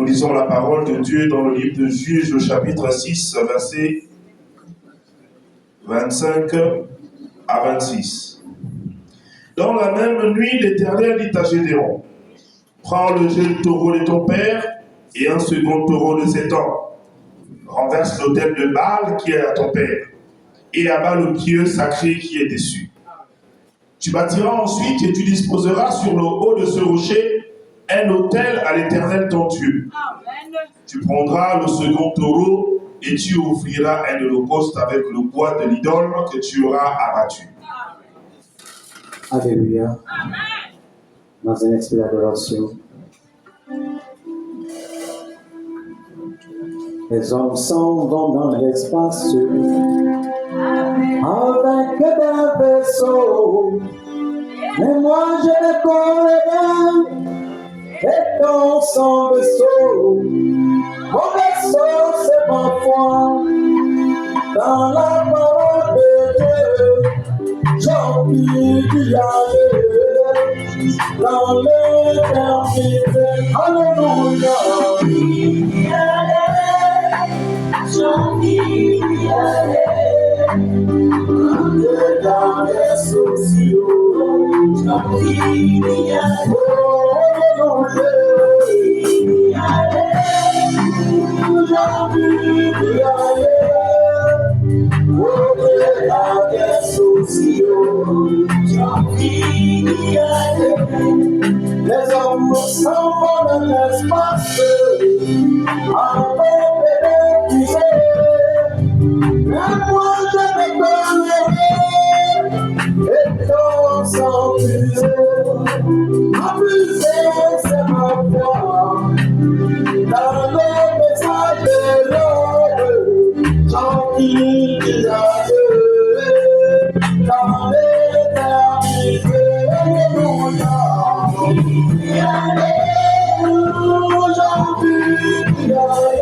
Nous lisons la parole de Dieu dans le livre de Juges, au chapitre 6, versets 25 à 26. Dans la même nuit, l'Éternel dit à Gédéon, prends le jeune taureau de ton père et un second taureau de 7 ans. Renverse l'autel de Baal qui est à ton père et abat le pieu sacré qui est dessus. Tu bâtiras ensuite et tu disposeras sur le haut de ce rocher un autel à l'Éternel ton Dieu. Amen. Tu prendras le second taureau et tu offriras un holocauste avec le bois de l'idole que tu auras abattu. Alléluia. Dans un esprit d'adoration, les hommes s'en vont dans l'espace avec des vaisseaux, mais moi je ne connais et dans son vaisseau, mon vaisseau c'est ma foi, dans la parole de Dieu, j'ai envie d'y aller, dans l'éternité, alléluia, j'ai envie d'y aller, dans les sociaux, j'ai envie d'y aller. Les hommes s'en vont dans l'espace avec des fusées, mais moi je me connais et dans son fusée. Ma fusée c'est ma foi, dans le message de l'homme, tranquille d'y aller, dans l'éternité, alléluia. D'y aller, j'ai envie d'y aller,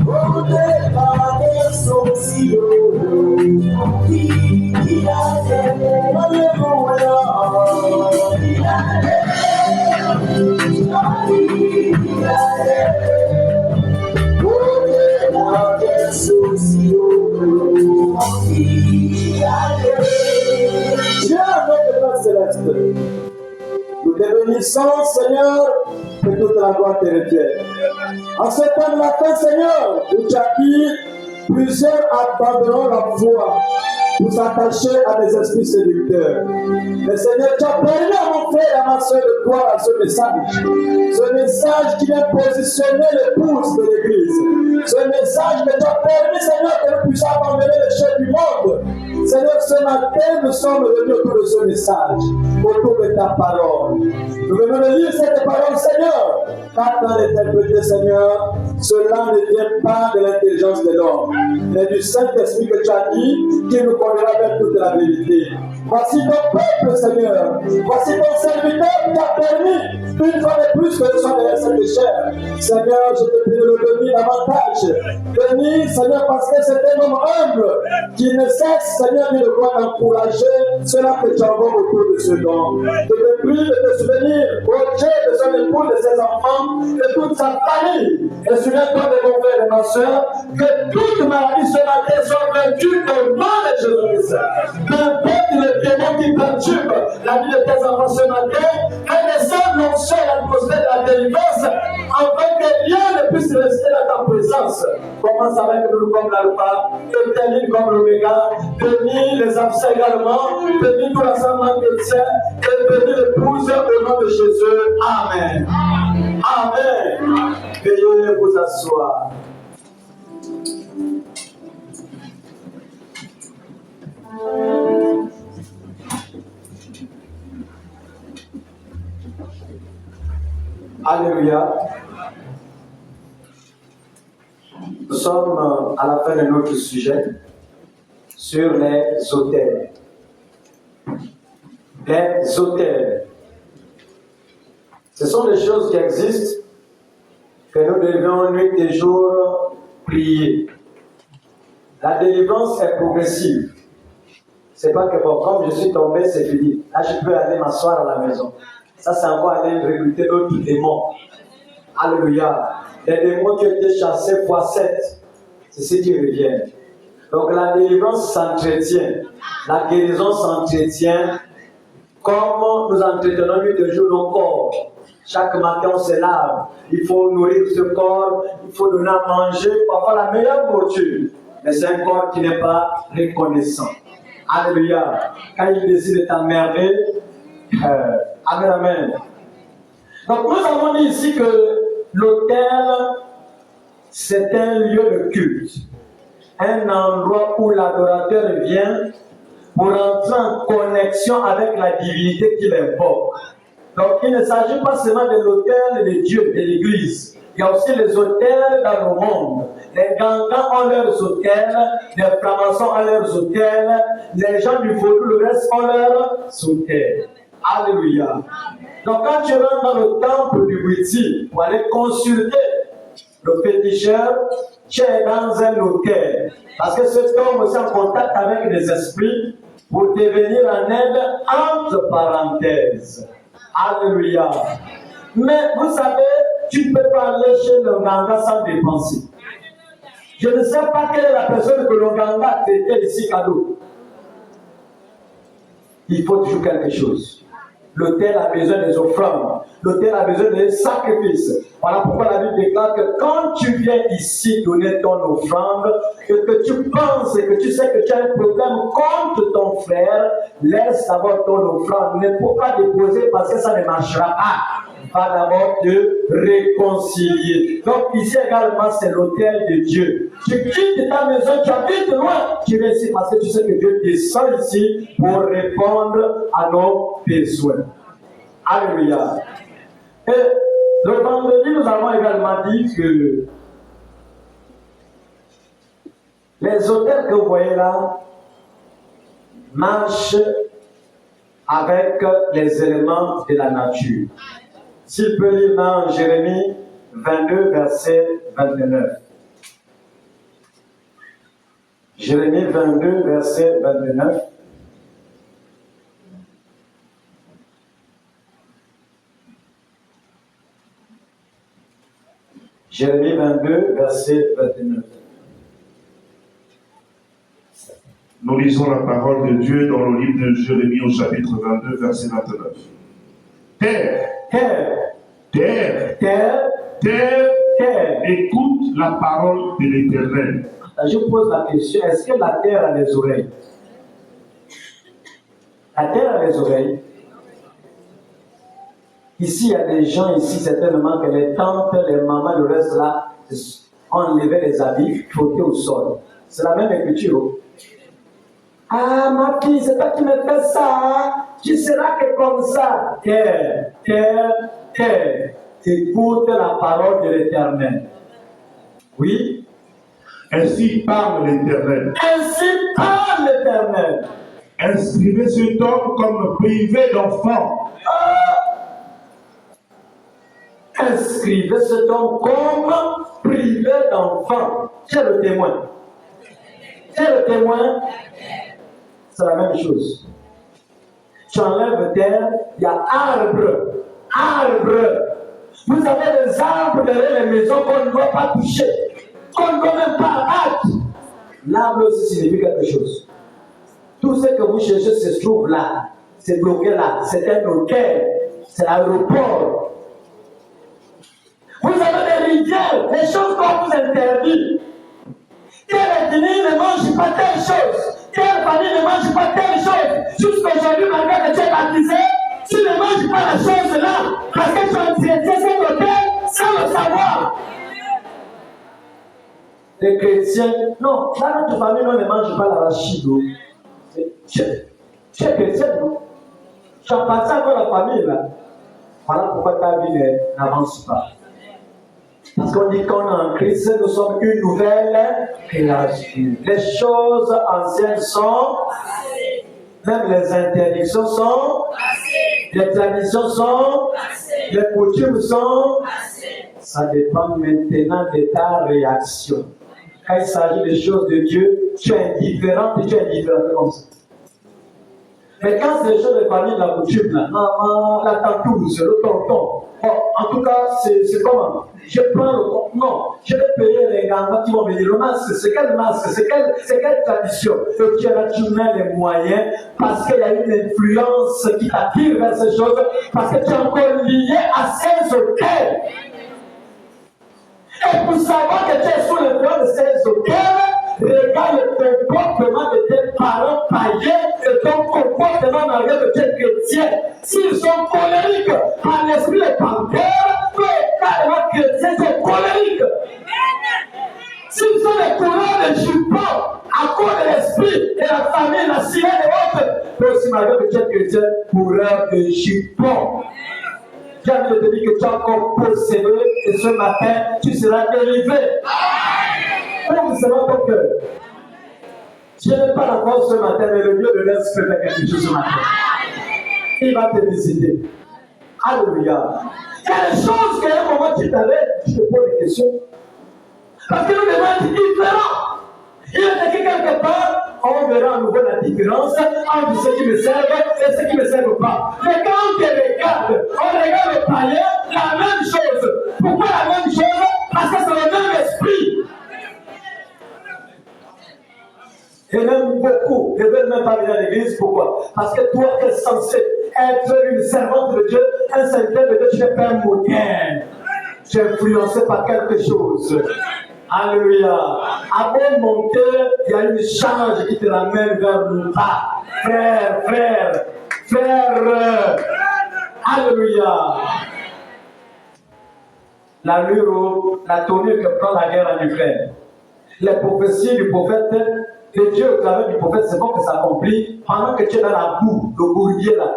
au-delà des sociaux, j'ai envie d'y aller, alléluia. D'y aller, j'ai envie d'y aller, au-delà des sociaux, j'ai envie d'y aller. Dieu, notre Père céleste, nous te bénissons, Seigneur, que toute la gloire te revienne. En ce temps de la fin, Seigneur, où tu as dit, plusieurs abandonneront la foi pour s'attacher à des esprits séducteurs. Mais Seigneur, tu as permis à mon frère et à ma soeur de croire à ce message qui vient positionner l'épouse de l'Église. Ce message que tu as permis, Seigneur, que nous puissions abandonner les chefs du monde. Seigneur, ce matin, nous sommes venus autour de ce message, autour de ta parole. Nous venons de lire cette parole, Seigneur. Quand on l'interpréter, Seigneur, cela ne vient pas de l'intelligence de l'homme, mais du Saint-Esprit que tu as dit, qui nous conduira vers toute la vérité. Voici ton peuple, Seigneur. Voici ton serviteur qui t'a permis, une fois de plus, que nous soyons derrière cette chair. Seigneur, je te prie de le bénir davantage. Bénis, Seigneur, parce que c'est un homme humble qui ne cesse, Seigneur, de pouvoir encourager cela que tu envoies autour de ce don. Je te prie de te souvenir, ô Dieu, de son époux, de ses enfants, de toute sa famille. Et souviens-toi de mon frère et ma soeur, que toute maladie ce matin soit vaincue au nom de Jésus-Christ. Peu importe le démon qui perturbe la vie de tes enfants ce matin, que descende l'onction et l'atmosphère de la délivrance, afin que rien ne puisse rester dans ta présence. Commence avec nous comme l'alpha, et termine comme l'oméga. Bénis les absents également, bénis tout l'ensemble chrétien, et bénis l'épouse au nom de Jésus. Amen. Amen. Veuillez vous asseoir. Alléluia. Nous sommes à la fin de notre sujet sur les autels. Les autels. Ce sont des choses qui existent que nous devons nuit et jour prier. La délivrance est progressive. C'est pas que bon, comme je suis tombé, c'est fini. Là, je peux aller m'asseoir à la maison. Ça, c'est encore aller recruter d'autres démons. Alléluia. Les démons qui ont été chassés fois 7, c'est ceux qui reviennent. Donc la délivrance s'entretient, la guérison s'entretient, comme nous entretenons nuit de jour nos corps. Chaque matin on se lave, il faut nourrir ce corps, il faut donner à manger, parfois la meilleure nourriture. Mais c'est un corps qui n'est pas reconnaissant. Alléluia. Quand il décide de t'emmerder, amen, amen. Donc nous avons dit ici que l'autel, c'est un lieu de culte. Un endroit où l'adorateur vient pour entrer en connexion avec la divinité qu'il invoque. Donc il ne s'agit pas seulement de l'autel de Dieu, de l'Église. Il y a aussi les autels dans le monde. Les gangans ont leurs autels, les francs-maçons ont leurs autels, les gens du vaudou, le reste ont leurs autels. Alléluia. Donc quand tu rentres dans le temple du Witi pour aller consulter le féticheur, tu es dans un hôtel. Parce que cet homme est en contact avec les esprits pour te venir en aide entre parenthèses. Alléluia. Mais vous savez, tu peux pas aller chez le ganga sans dépenser. Je ne sais pas quelle est la personne que le ganga a traité ici cadeau. Il faut toujours quelque chose. L'autel a besoin des offrandes. L'autel a besoin des sacrifices. Voilà pourquoi la Bible déclare que quand tu viens ici donner ton offrande, que tu penses et que tu sais que tu as un problème contre ton frère, laisse d'abord ton offrande. Ne faut pas déposer parce que ça ne marchera pas. Va d'abord te réconcilier. Donc ici également c'est l'autel de Dieu. Tu quittes ta maison, tu habites loin, tu viens ici parce que tu sais que Dieu descend ici pour répondre à nos besoins. Alléluia. Et le vendredi, nous avons également dit que les autels que vous voyez là marchent avec les éléments de la nature. S'il peut lire dans Jérémie 22, verset 29. Jérémie 22, verset 29. Jérémie 22, verset 29. Nous lisons la parole de Dieu dans le livre de Jérémie au chapitre 22, verset 29. Terre, terre, terre, terre, terre, écoute la parole de l'Éternel. Je pose la question, est-ce que la terre a des oreilles? La terre a des oreilles. Ici, il y a des gens ici, certainement, que les tantes, les mamans, le reste là, ont enlevé les habits, frottés au sol. C'est la même écriture. Ah, ma fille, c'est toi qui me fais ça. Tu seras que comme ça. Terre, terre, terre. Écoute la parole de l'Éternel. Oui. Ainsi parle l'Éternel. Ainsi parle l'Éternel. Inscrivez cet homme comme privé d'enfant. Inscrivez cet homme comme privé d'enfant. C'est le témoin. C'est le témoin. C'est la même chose. Tu enlèves terre, il y a arbre. Arbre. Vous avez des arbres derrière les maisons qu'on ne doit pas toucher. Qu'on ne doit même pas abattre. L'arbre aussi signifie quelque chose. Tout ce que vous cherchez se trouve là. C'est bloqué là. C'est un hôtel. C'est l'aéroport. Vous avez des rivières, des choses qu'on vous interdit. Telle ethnie ne mange pas telle chose. Telle famille ne mange pas telle chose. Jusqu'aujourd'hui, malgré que tu es baptisé, tu ne manges pas la chose là. Parce que tu as traité cet hôtel sans le savoir. Les chrétiens, non, dans notre famille, on ne mange pas l'arachide. Tu es chrétien, non? Tu appartiens encore à la famille là. Voilà pourquoi ta vie n'avance pas. Parce qu'on dit qu'on est en Christ, nous sommes une nouvelle création. Les choses anciennes sont, même les interdictions sont, les traditions sont, les coutumes sont. Ça dépend maintenant de ta réaction. Quand il s'agit des choses de Dieu, tu es indifférent et tu es indifférent comme ça. Mais quand c'est des choses de famille, de la coutume, la maman, la tantouse, le tonton, en tout cas, c'est comment? Je prends le compte. Non, je vais payer les gars qui vont me dire le masque, c'est quel masque, c'est quelle tradition? Et tu là, tu mets les moyens parce qu'il y a une influence qui t'attire vers ces choses, parce que tu es encore lié à ces hôtels. Et pour savoir que tu es sous l'influence de ces hôtels, regarde le comportement de tes parents païens et ton comportement malgré que tu es chrétien. S'ils sont colériques par l'esprit de panthère, toi, carrément chrétien, tu es colérique. S'ils sont des coureurs de jupons à cause de l'esprit et la famille, la sirène et autres, toi aussi, malgré que tu es chrétien, coureur de jupons. J'ai envie de te dire que tu as encore possédé et ce matin, tu seras délivré. Vous savez ton cœur. Je n'ai pas la force ce matin, mais le Dieu de l'Esprit fait quelque chose ce matin. Il va te visiter. Alléluia. Il y a des choses qu'à un moment tu t'arrêtes, tu te poses des questions. Parce que nous devons être différents. Il est écrit quelque part, on verra à nouveau la différence entre ceux qui me servent et ceux qui ne me servent pas. Mais quand on te regarde, on regarde le païen, la même chose. Pourquoi la même chose? Parce que c'est le même esprit. Et même beaucoup ne veulent même pas venir à l'église. Pourquoi? Parce que toi, tu es censé être une servante de Dieu, un serviteur de Dieu, tu n'es pas un moderne. Tu es influencé par quelque chose. Alléluia. Avant de monter, il y a une charge qui te ramène vers le bas. Frère. Alléluia. L'allure, la tournure que prend la guerre en Ukraine. Les prophéties du prophète, que Dieu au travers du prophète, c'est bon que ça accomplit pendant que tu es dans la boue, le bourbier là.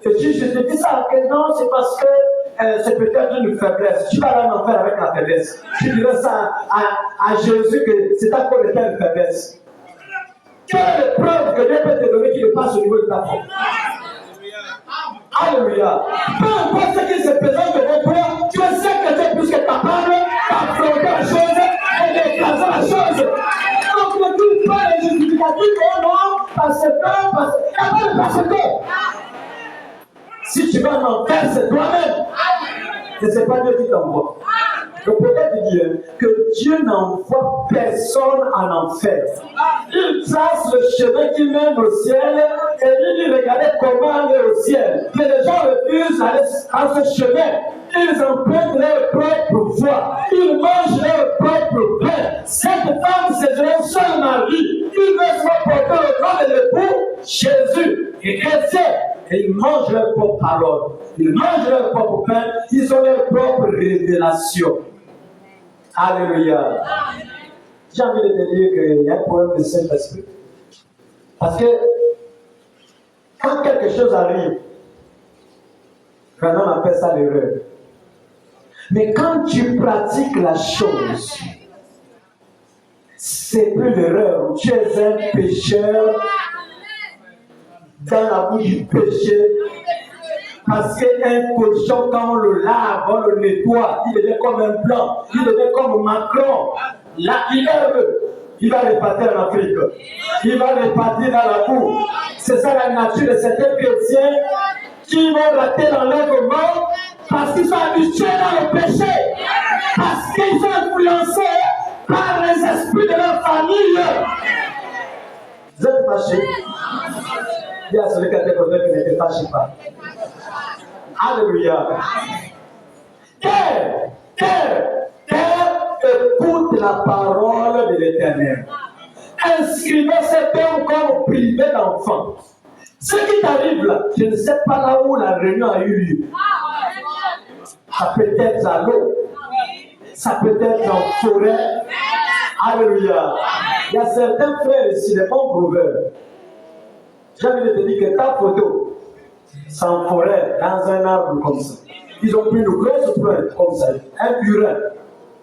Et tu te dis ça, que non, c'est parce que c'est peut-être une faiblesse. Tu vas aller en enfer avec la faiblesse. Tu dirais ça à Jésus que c'est à cause de telle faiblesse. Quelle est la preuve que Dieu peut te donner qui dépasse au niveau de ta foi? Alléluia. Peu importe ce qui se présente devant toi, tu sais que tu es plus que capable d'affronter la chose et d'écraser la chose. Donc ne dis pas les justificatifs, oh non, parce que, il n'y a pas de parce que. Si tu vas en enfer, c'est toi-même. Et ce n'est pas Dieu qui t'envoie. Le prophète dit que Dieu n'envoie personne en enfer. Il trace le chemin qui mène au ciel et il dit regardez comment aller au ciel. Mais les gens refusent d'aller à ce chemin. Ils empruntent leur propre voie. Ils mangent leur propre pain. Cette femme, c'est un seul mari. Ils veulent se porter le nom de l'époux, Jésus, et chrétien. Et ils mangent leur propre parole. Ils mangent leur propre pain. Ils ont leur propre révélation. Alléluia. J'ai envie de te dire qu'il y a un problème de Saint-Esprit. Parce que quand quelque chose arrive, vraiment on appelle ça l'erreur. Mais quand tu pratiques la chose, c'est plus l'erreur. Tu es un pécheur dans la boue du péché. Parce qu'un cochon, quand on le lave, on le nettoie, il devient comme un blanc, il devient comme Macron. Là, il est heureux. Il va repartir en Afrique. Il va repartir dans la boue. C'est ça la nature de certains chrétiens qui vont rater l'enlèvement parce qu'ils sont habitués dans le péché. Parce qu'ils sont influencés par les esprits de leur famille. Vous êtes fâchés? Il y a celui qui a été connu qui n'était fâché pas. Alléluia. Terre, écoute la parole de l'Éternel. Inscrivez cet homme comme privé d'enfant. Ce qui t'arrive là, je ne sais pas là où la réunion a eu lieu. Ça peut être à l'eau. Ça peut être en forêt. Alléluia. Il y a certains frères ici, les bons proverbes. J'ai envie de te dire que ta photo, c'est en forêt, dans un arbre comme ça. Ils ont pris une grosse pointe comme ça, un burin.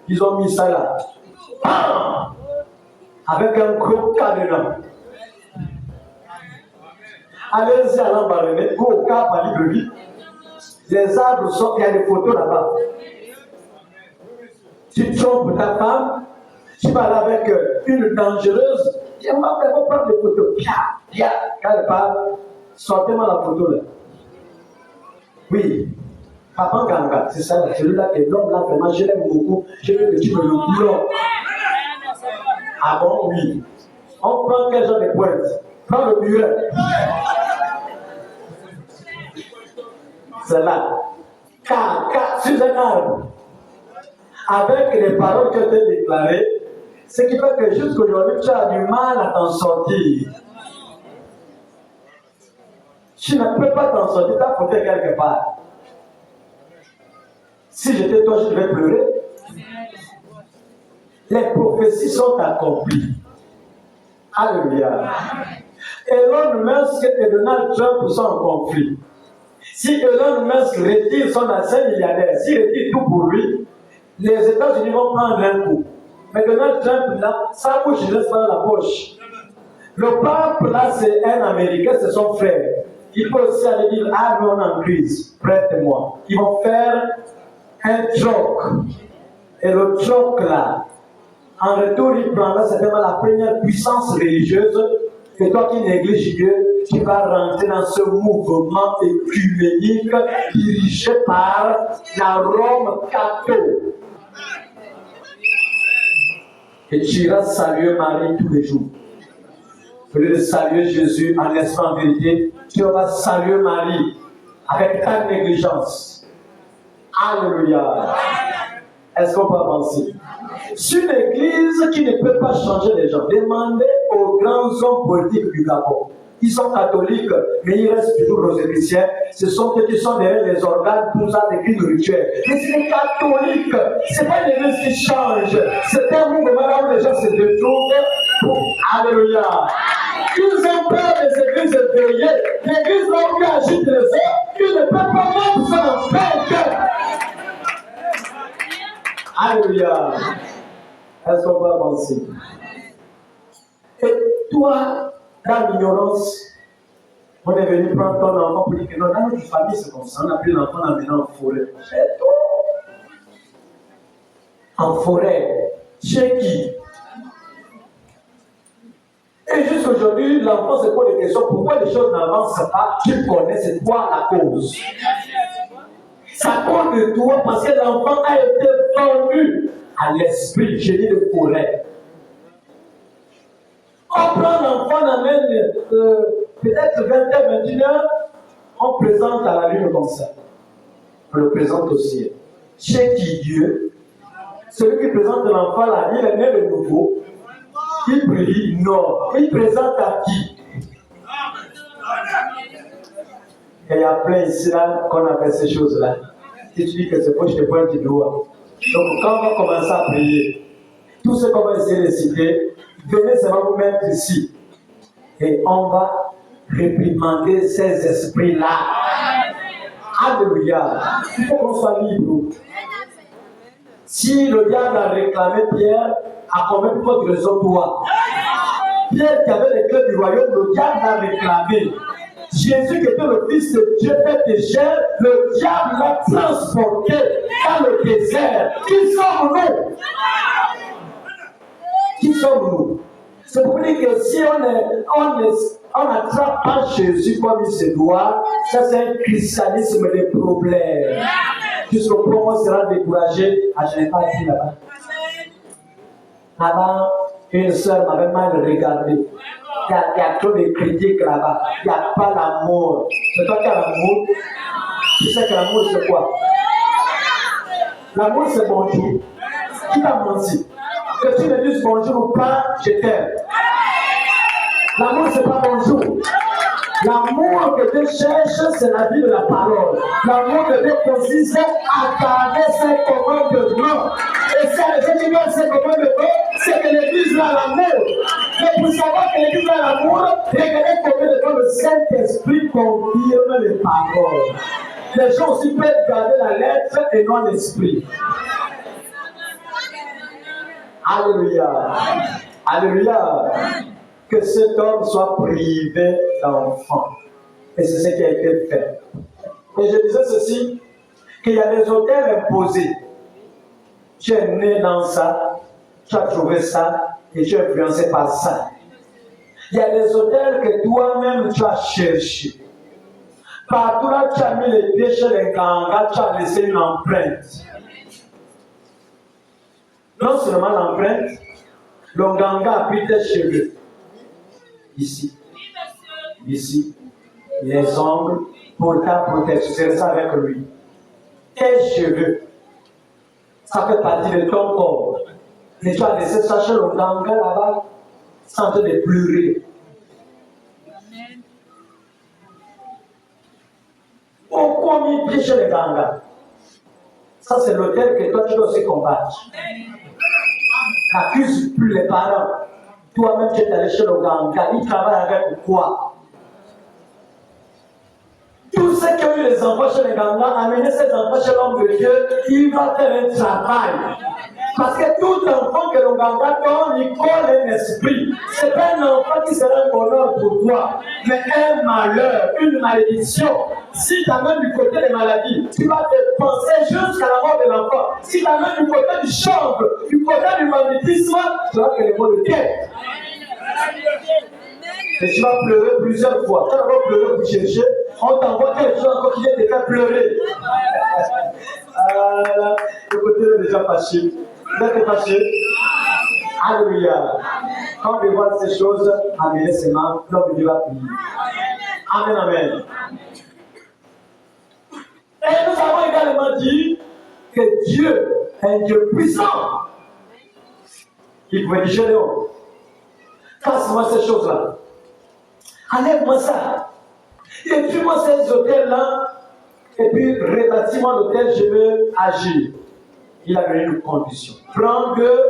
Ils ont mis ça là. Bam! Avec un gros cadenas. Allez-y à l'embarrassé, go au Cap à Libreville. Les arbres sont, il y a des photos là-bas. Tu trompes ta femme, tu vas là avec une dangereuse. Je vais prendre des photos. Quand elle parle, sortez-moi la photo là. Oui. Papa Ganga, c'est ça, celui-là que l'homme là, vraiment, je l'aime beaucoup. Je veux que tu me le bloques. Ah bon, oui. On prend quel genre de pointe? Prends le muret. C'est là. Sur un arbre. Avec les paroles que tu as déclarées, ce qui fait que jusqu'aujourd'hui, tu as du mal à t'en sortir. Tu ne peux pas t'en sortir, tu as fauté quelque part. Si j'étais toi, je devais pleurer. Les prophéties sont accomplies. Alléluia. Elon Musk et Donald Trump sont en conflit. Si Elon Musk retire son ancien milliardaire, s'il retire tout pour lui, les États-Unis vont prendre un coup. Mais Donald Trump, là, sa bouche, il laisse pas dans la poche. Le pape, là, c'est un Américain, c'est son frère. Il peut aussi aller dire, ah, mais on est en crise, prête-moi. Ils vont faire un choc. Et le choc, là, en retour, il prendra certainement la première puissance religieuse. Et toi qui négliges Dieu, tu vas rentrer dans ce mouvement œcuménique dirigé par la Rome catholique. Et tu iras saluer Marie tous les jours. Au lieu de saluer Jésus en esprit en vérité, tu vas saluer Marie avec ta négligence. Alléluia. Est-ce qu'on peut avancer? Sur l'église qui ne peut pas changer les gens, demandez aux grands hommes politiques du Gabon. Ils sont catholiques, mais ils restent toujours rosicruciens. Ce sont eux qui sont derrière les organes pour ça des crimes rituels. Mais c'est les catholiques. Ce n'est pas une église qui change. C'est un mouvement là où les gens se détournent pour. Alléluia. Ils ont peur des églises éveillées. L'église là où ils agitent les autres, ils ne peuvent pas mettre ça en paix. Alléluia. Est-ce qu'on peut avancer? Et toi, dans l'ignorance, on est venu prendre ton enfant pour dire que non, dans notre famille, c'est comme ça. On a pris l'enfant en l'amenant en forêt. C'est tout. En forêt. Chez qui? Et jusqu'aujourd'hui, l'enfant se pose des questions. Pourquoi les choses n'avancent pas? Tu connais, c'est quoi la cause? Ça cause de toi parce que l'enfant a été vendu à l'esprit, génie de forêt. On prend l'enfant, on amène peut-être 20h, 21h, on présente à la lune comme ça. On le présente au ciel. Chez qui Dieu? Celui qui présente l'enfant là, il est né de nouveau. Il prie, non. Il présente à qui? Et il y a plein ici là qu'on a fait ces choses-là. Si tu dis que c'est faux, je te pointe du doigt. Donc quand on va commencer à prier, tout ce qu'on va essayer de citer, venez, ça va vous mettre ici. Et on va réprimander ces esprits-là. Alléluia. Il faut qu'on soit libre. Si le diable a réclamé Pierre, à combien de fois de raison toi? Pierre qui avait les clés du royaume, le diable l'a réclamé. Jésus qui était le fils de Dieu fait des chairs, le diable l'a transporté dans le désert. Qui sommes-nous? Qui sommes-nous? C'est pour dire que si on n'attrape pas Jésus comme il se doit, ça c'est un christianisme de problèmes. Jusqu'au point où on sera découragé, je n'ai pas dit là-bas. Là-bas, une soeur m'avait mal regardé. Il y a trop de critiques là-bas. Il n'y a pas l'amour. C'est toi qui as l'amour. Tu sais que l'amour c'est quoi? L'amour c'est bonjour. Qui t'a menti? Que tu me dises bonjour ou pas, je t'aime. L'amour c'est pas bonjour. L'amour que Dieu cherche, c'est la vie de la parole. L'amour de Dieu consiste à garder ses commandements. Et si les gens qui gardent ses commandements, c'est que l'Église a l'amour. Mais pour savoir que l'Église a l'amour, regardez combien de fois le Saint-Esprit confirme les paroles. Les gens aussi peuvent garder la lettre et non l'esprit. Alléluia. Alléluia. Que cet homme soit privé d'enfant. Et c'est ce qui a été fait. Et je disais ceci, qu'il y a des hôtels imposés. Tu es né dans ça, tu as trouvé ça, et tu es influencé par ça. Il y a des hôtels que toi-même tu as cherché. Partout là, tu as mis les pieds chez les gangas, tu as laissé une empreinte. Non seulement l'empreinte, le ganga a pris tes cheveux. Ici. Ici. Les ongles pour ta protection. C'est ça avec lui. Tes cheveux. Ça fait partie de ton corps. Et tu as laissé ça chez le ganga là-bas, sans te de pleurer. Pourquoi mis pied chez les gangas? Ça, c'est l'hôtel que toi, tu dois aussi combattre. N'accuse plus les parents. Toi-même, tu es allé chez le ganga. Il travaille avec quoi? Tous ceux qui ont eu les enfants chez les gangas, amenez ces enfants chez l'homme de Dieu, il va faire un travail. Parce que tout enfant que le ganga donne, il colle un esprit. Ce n'est pas un enfant qui sera un bonheur pour toi, mais un malheur, une malédiction. Si tu amènes du côté des maladies, tu vas te penser jusqu'à la mort de l'enfant. Si tu amènes du côté du chanvre, du côté du magnétisme, tu vas que les mots de Dieu. Et tu vas pleurer plusieurs fois. Tu vas pleurer pour chercher. On t'envoie quelque chose encore qui vient te faire pleurer. Le côté est déjà fâché. Vous êtes fâché? Alléluia. Quand on voit ces choses, amenez ses mains, l'homme de Dieu va prier. Amen, amen. Et nous avons également dit que Dieu est un Dieu puissant. Il pouvait dire Gédéon, casse-moi ces choses-là. Enlève-moi ça. Et puis-moi ces hôtels-là. Et puis rebâtis-moi l'hôtel, je veux agir. Il a donné une condition. Prends deux.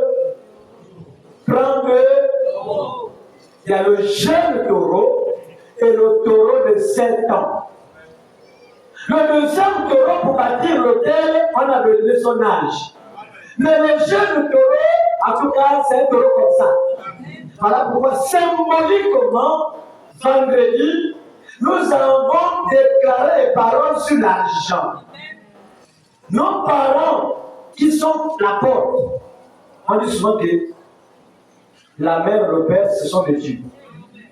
Il y a le jeune taureau et le taureau de 7 ans. Le deuxième taureau, pour bâtir l'hôtel, on a donné son âge. Mais le jeune taureau, en tout cas, c'est un taureau comme ça. Voilà pourquoi, symboliquement, vendredi, nous avons déclaré les paroles sur l'argent. Nos parents, qui sont la porte, on dit souvent que la mère et le père, ce sont des dieux.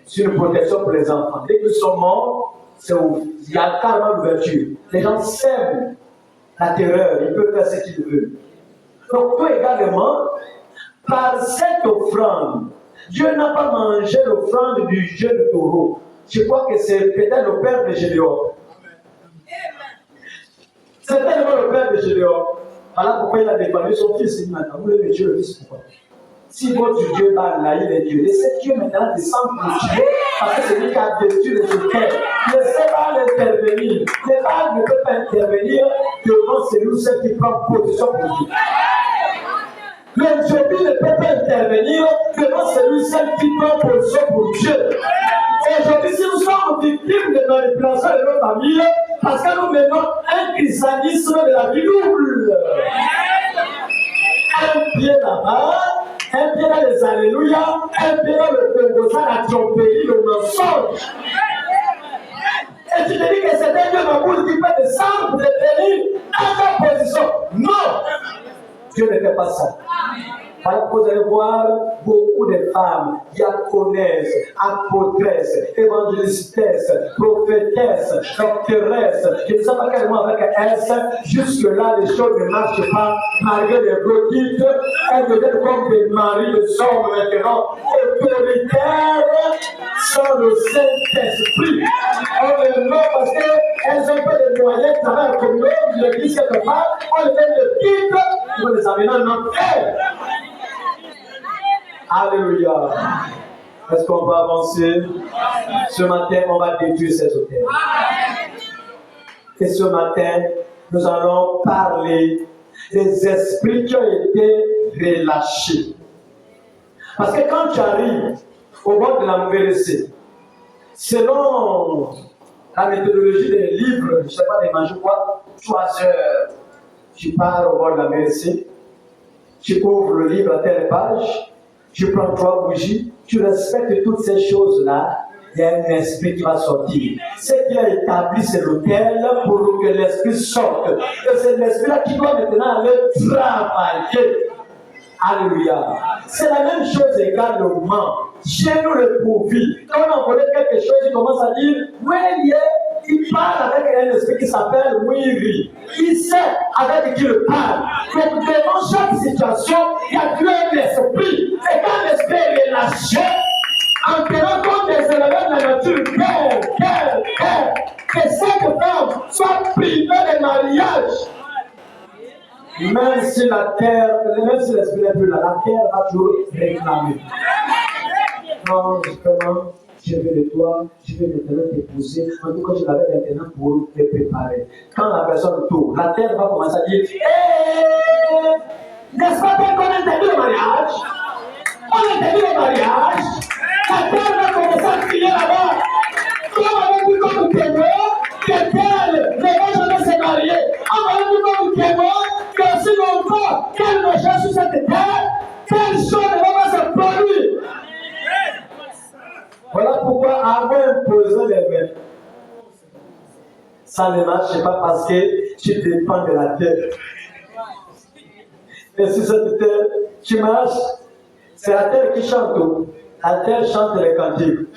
C'est une protection pour les enfants. Dès qu'ils sont morts, il y a carrément l'ouverture. Les gens sèment la terreur, ils peuvent faire ce qu'ils veulent. Donc, toi également, par cette offrande, Dieu n'a pas mangé l'offrande du jeune taureau. Je crois que c'est peut-être le père de Gédéon. C'est tellement le père de Gédéon. Voilà pourquoi il a défendu son fils. Il dit maintenant, vous aimez Dieu le fils, pourquoi? Si votre Dieu parle là, il est Dieu. Laissez Dieu maintenant descendre pour Dieu, parce que c'est lui qui a vécu le secret. Laissez pas l'intervenir. Les balles ne peuvent pas intervenir devant celui qui prend position pour Dieu. L'entropie ne peut pas intervenir devant celui qui prend position pour Dieu. Aujourd'hui, si nous sommes victimes de manipulation de nos familles, parce que nous menons un christianisme de la vie double. Un pied là-bas, un pied dans les alléluia, un pied dans le Congo, ça la tromperie, le mensonge. Et tu te dis que c'est un Dieu Maboul qui peut descendre pour te tenir à ta position. Non! Dieu ne fait pas ça. Voilà pourquoi vous allez voir beaucoup de femmes, diaconesses, apôtresses, évangélistesses, prophétesses, docteuresses, je ne sais pas carrément avec S, jusque-là les choses ne marchent pas, malgré les bloquites, elles deviennent comme des maris de hommes maintenant, autoritaires, sans le Saint-Esprit. On les nomme parce qu'elles ont fait des moyens de travailler comme nous, l'église quelque part, on les donne le titre, on les amène en enfer. Alléluia. Est-ce qu'on peut avancer? Ce matin, on va détruire ces hôtels. Et ce matin, nous allons parler des esprits qui ont été relâchés. Parce que quand tu arrives au bord de la MVRC, selon la méthodologie des livres, je ne sais pas, des manches quoi, 3 heures, tu pars au bord de la MVRC, tu ouvres le livre à telle page, tu prends 3 bougies, tu respectes toutes ces choses-là, il y a un esprit qui va sortir. Ce qui a établi, c'est l'autel pour que l'esprit sorte. Et c'est l'esprit-là qui doit maintenant aller travailler. Alléluia. C'est la même chose également. Chez nous, le pourvu. Quand on connaît quelque chose, il commence à dire, oui, il parle avec un esprit qui s'appelle Wiri. Il sait avec qui il parle. Donc, devant chaque situation, il y a Dieu un esprit. Et quand l'esprit est relâché, en tenant compte des éléments de la nature, que cette femme soit privée de mariage. Même si la terre, même si l'esprit n'est plus là, la terre va toujours réclamer. Non, justement, je vais de toi, je vais maintenant t'épouser. En tout cas, je l'avais maintenant pour te préparer. Quand la personne tourne, la terre va commencer à dire n'est-ce pas qu'on a interdit le mariage? On a interdit le mariage. La terre va commencer à crier là-bas. Comme on avait dit comme témoin, que tel ne va jamais se marier. On avait dit comme témoin que si longtemps qu'elle ne cherche sur cette terre, telle chose ne va pas se produire. Voilà pourquoi avant d'imposer les mains, ça ne marche pas parce que tu dépends de la terre. Et si cette terre, tu marches, c'est la terre qui chante. La terre chante les cantiques.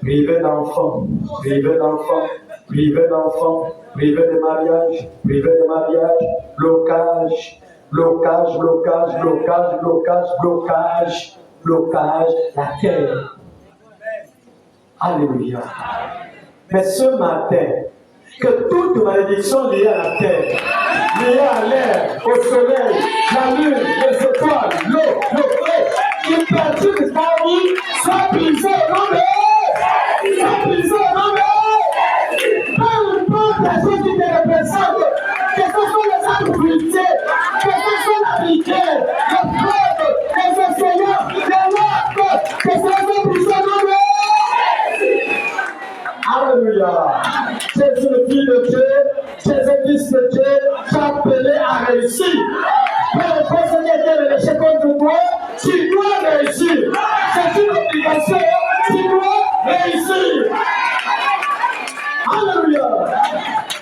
Privé d'enfants, privé d'enfants, privé d'enfants, privé de mariage, privé de mariage, blocage, blocage, blocage, blocage, blocage, blocage, blocage, la terre. Alléluia. Mais ce matin, que toute malédiction liée à la terre, liée à l'air, au soleil, la lune, les étoiles, l'eau, le feu, qui perturbe ta vie, soit brisée au nom de Jésus. Soit brisée au nom de Jésus. Peu importe la chose qui te représente, que ce soit les arbres fruitiers, que ce soit la rivière, le fleuve, les océans, les lacs, que ce soit brisé au nom de Jésus. Alléluia. Jésus le Fils de Dieu, Jésus Fils de Dieu, t'es appelé à réussir. Peu importe ce qui a été relâché contre toi, tu dois réussir. C'est une obligation, tu dois réussir. Alléluia.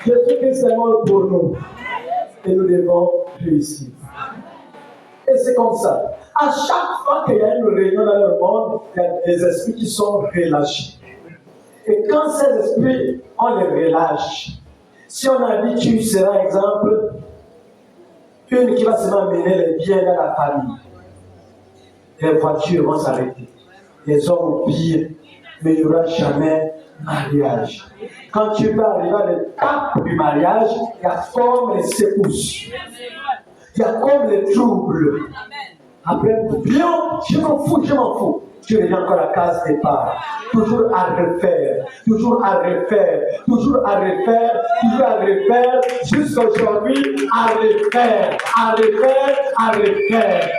Jésus Christ est mort pour nous. Et nous devons réussir. Et c'est comme ça. À chaque fois qu'il y a une réunion dans le monde, il y a des esprits qui sont relâchés. Et quand ces esprits, on les relâche, si on a dit tu seras exemple, une qui va seulement mener les biens dans la famille, les voitures vont s'arrêter, les hommes au pire, mais il n'y aura jamais mariage. Quand tu vas arriver à l'étape du mariage, il y a comme les secousses, il y a comme les troubles. Après, bien, je m'en fous. Tu reviens encore à la case départ. Toujours à refaire, toujours à refaire, toujours à refaire, toujours à refaire, jusqu'à aujourd'hui, à refaire, à refaire, à refaire.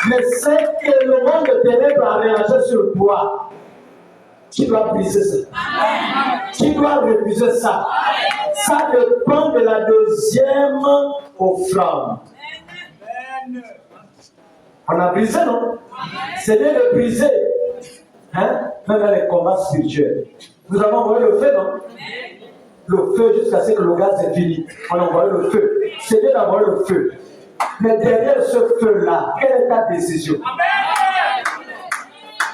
Mais c'est que le monde de ténèbres a réagi sur toi. Tu dois briser ça. Tu dois refuser ça. Ça dépend de la deuxième offrande. On a brisé, non? C'est bien de briser. Hein? Même dans les combats spirituels. Nous avons envoyé le feu, non? Le feu jusqu'à ce que le gaz est fini. On a envoyé le feu. C'est bien d'avoir le feu. Mais derrière ce feu-là, quelle est ta décision?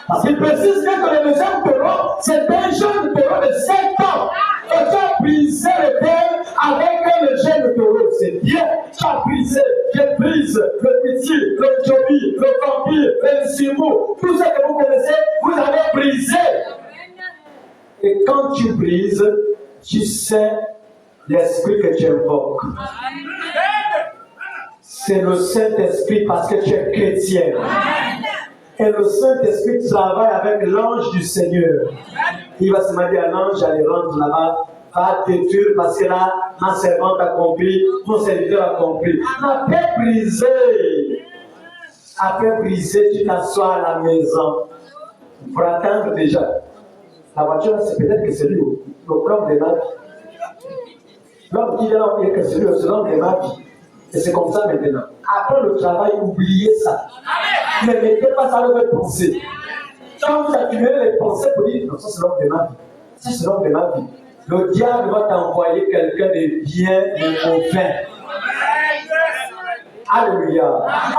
Parce qu'il précise bien que le deuxième taureau, c'est un jeune taureau de 5 ans. Et tu as brisé le thème avec le jeune taureau. C'est bien. Tu as brisé. Je brise le petit, le jobi, le vampire, le simou. Tout ce que vous connaissez, vous avez brisé. Et quand tu brises, tu sais l'esprit que tu invoques. C'est le Saint-Esprit parce que tu es chrétien. Et le Saint-Esprit travaille avec l'ange du Seigneur. Il va se dire à l'ange, allez rentrer là-bas, va détruire parce que là, ma servante a compris, mon serviteur a compris. Après briser, tu t'assois à la maison pour attendre déjà. La voiture, c'est peut-être que c'est lui, l'homme de ma vie. L'homme qui vient dire que c'est lui, c'est l'homme de ma vie. Et c'est comme ça maintenant. Après le travail, oubliez ça. Ne mettez pas ça dans votre pensée. Quand vous accumulez les pensées pour dire, non, ça c'est l'homme de ma vie. Ça c'est l'homme de ma vie. Le diable va t'envoyer quelqu'un de bien et mauvais. Alléluia.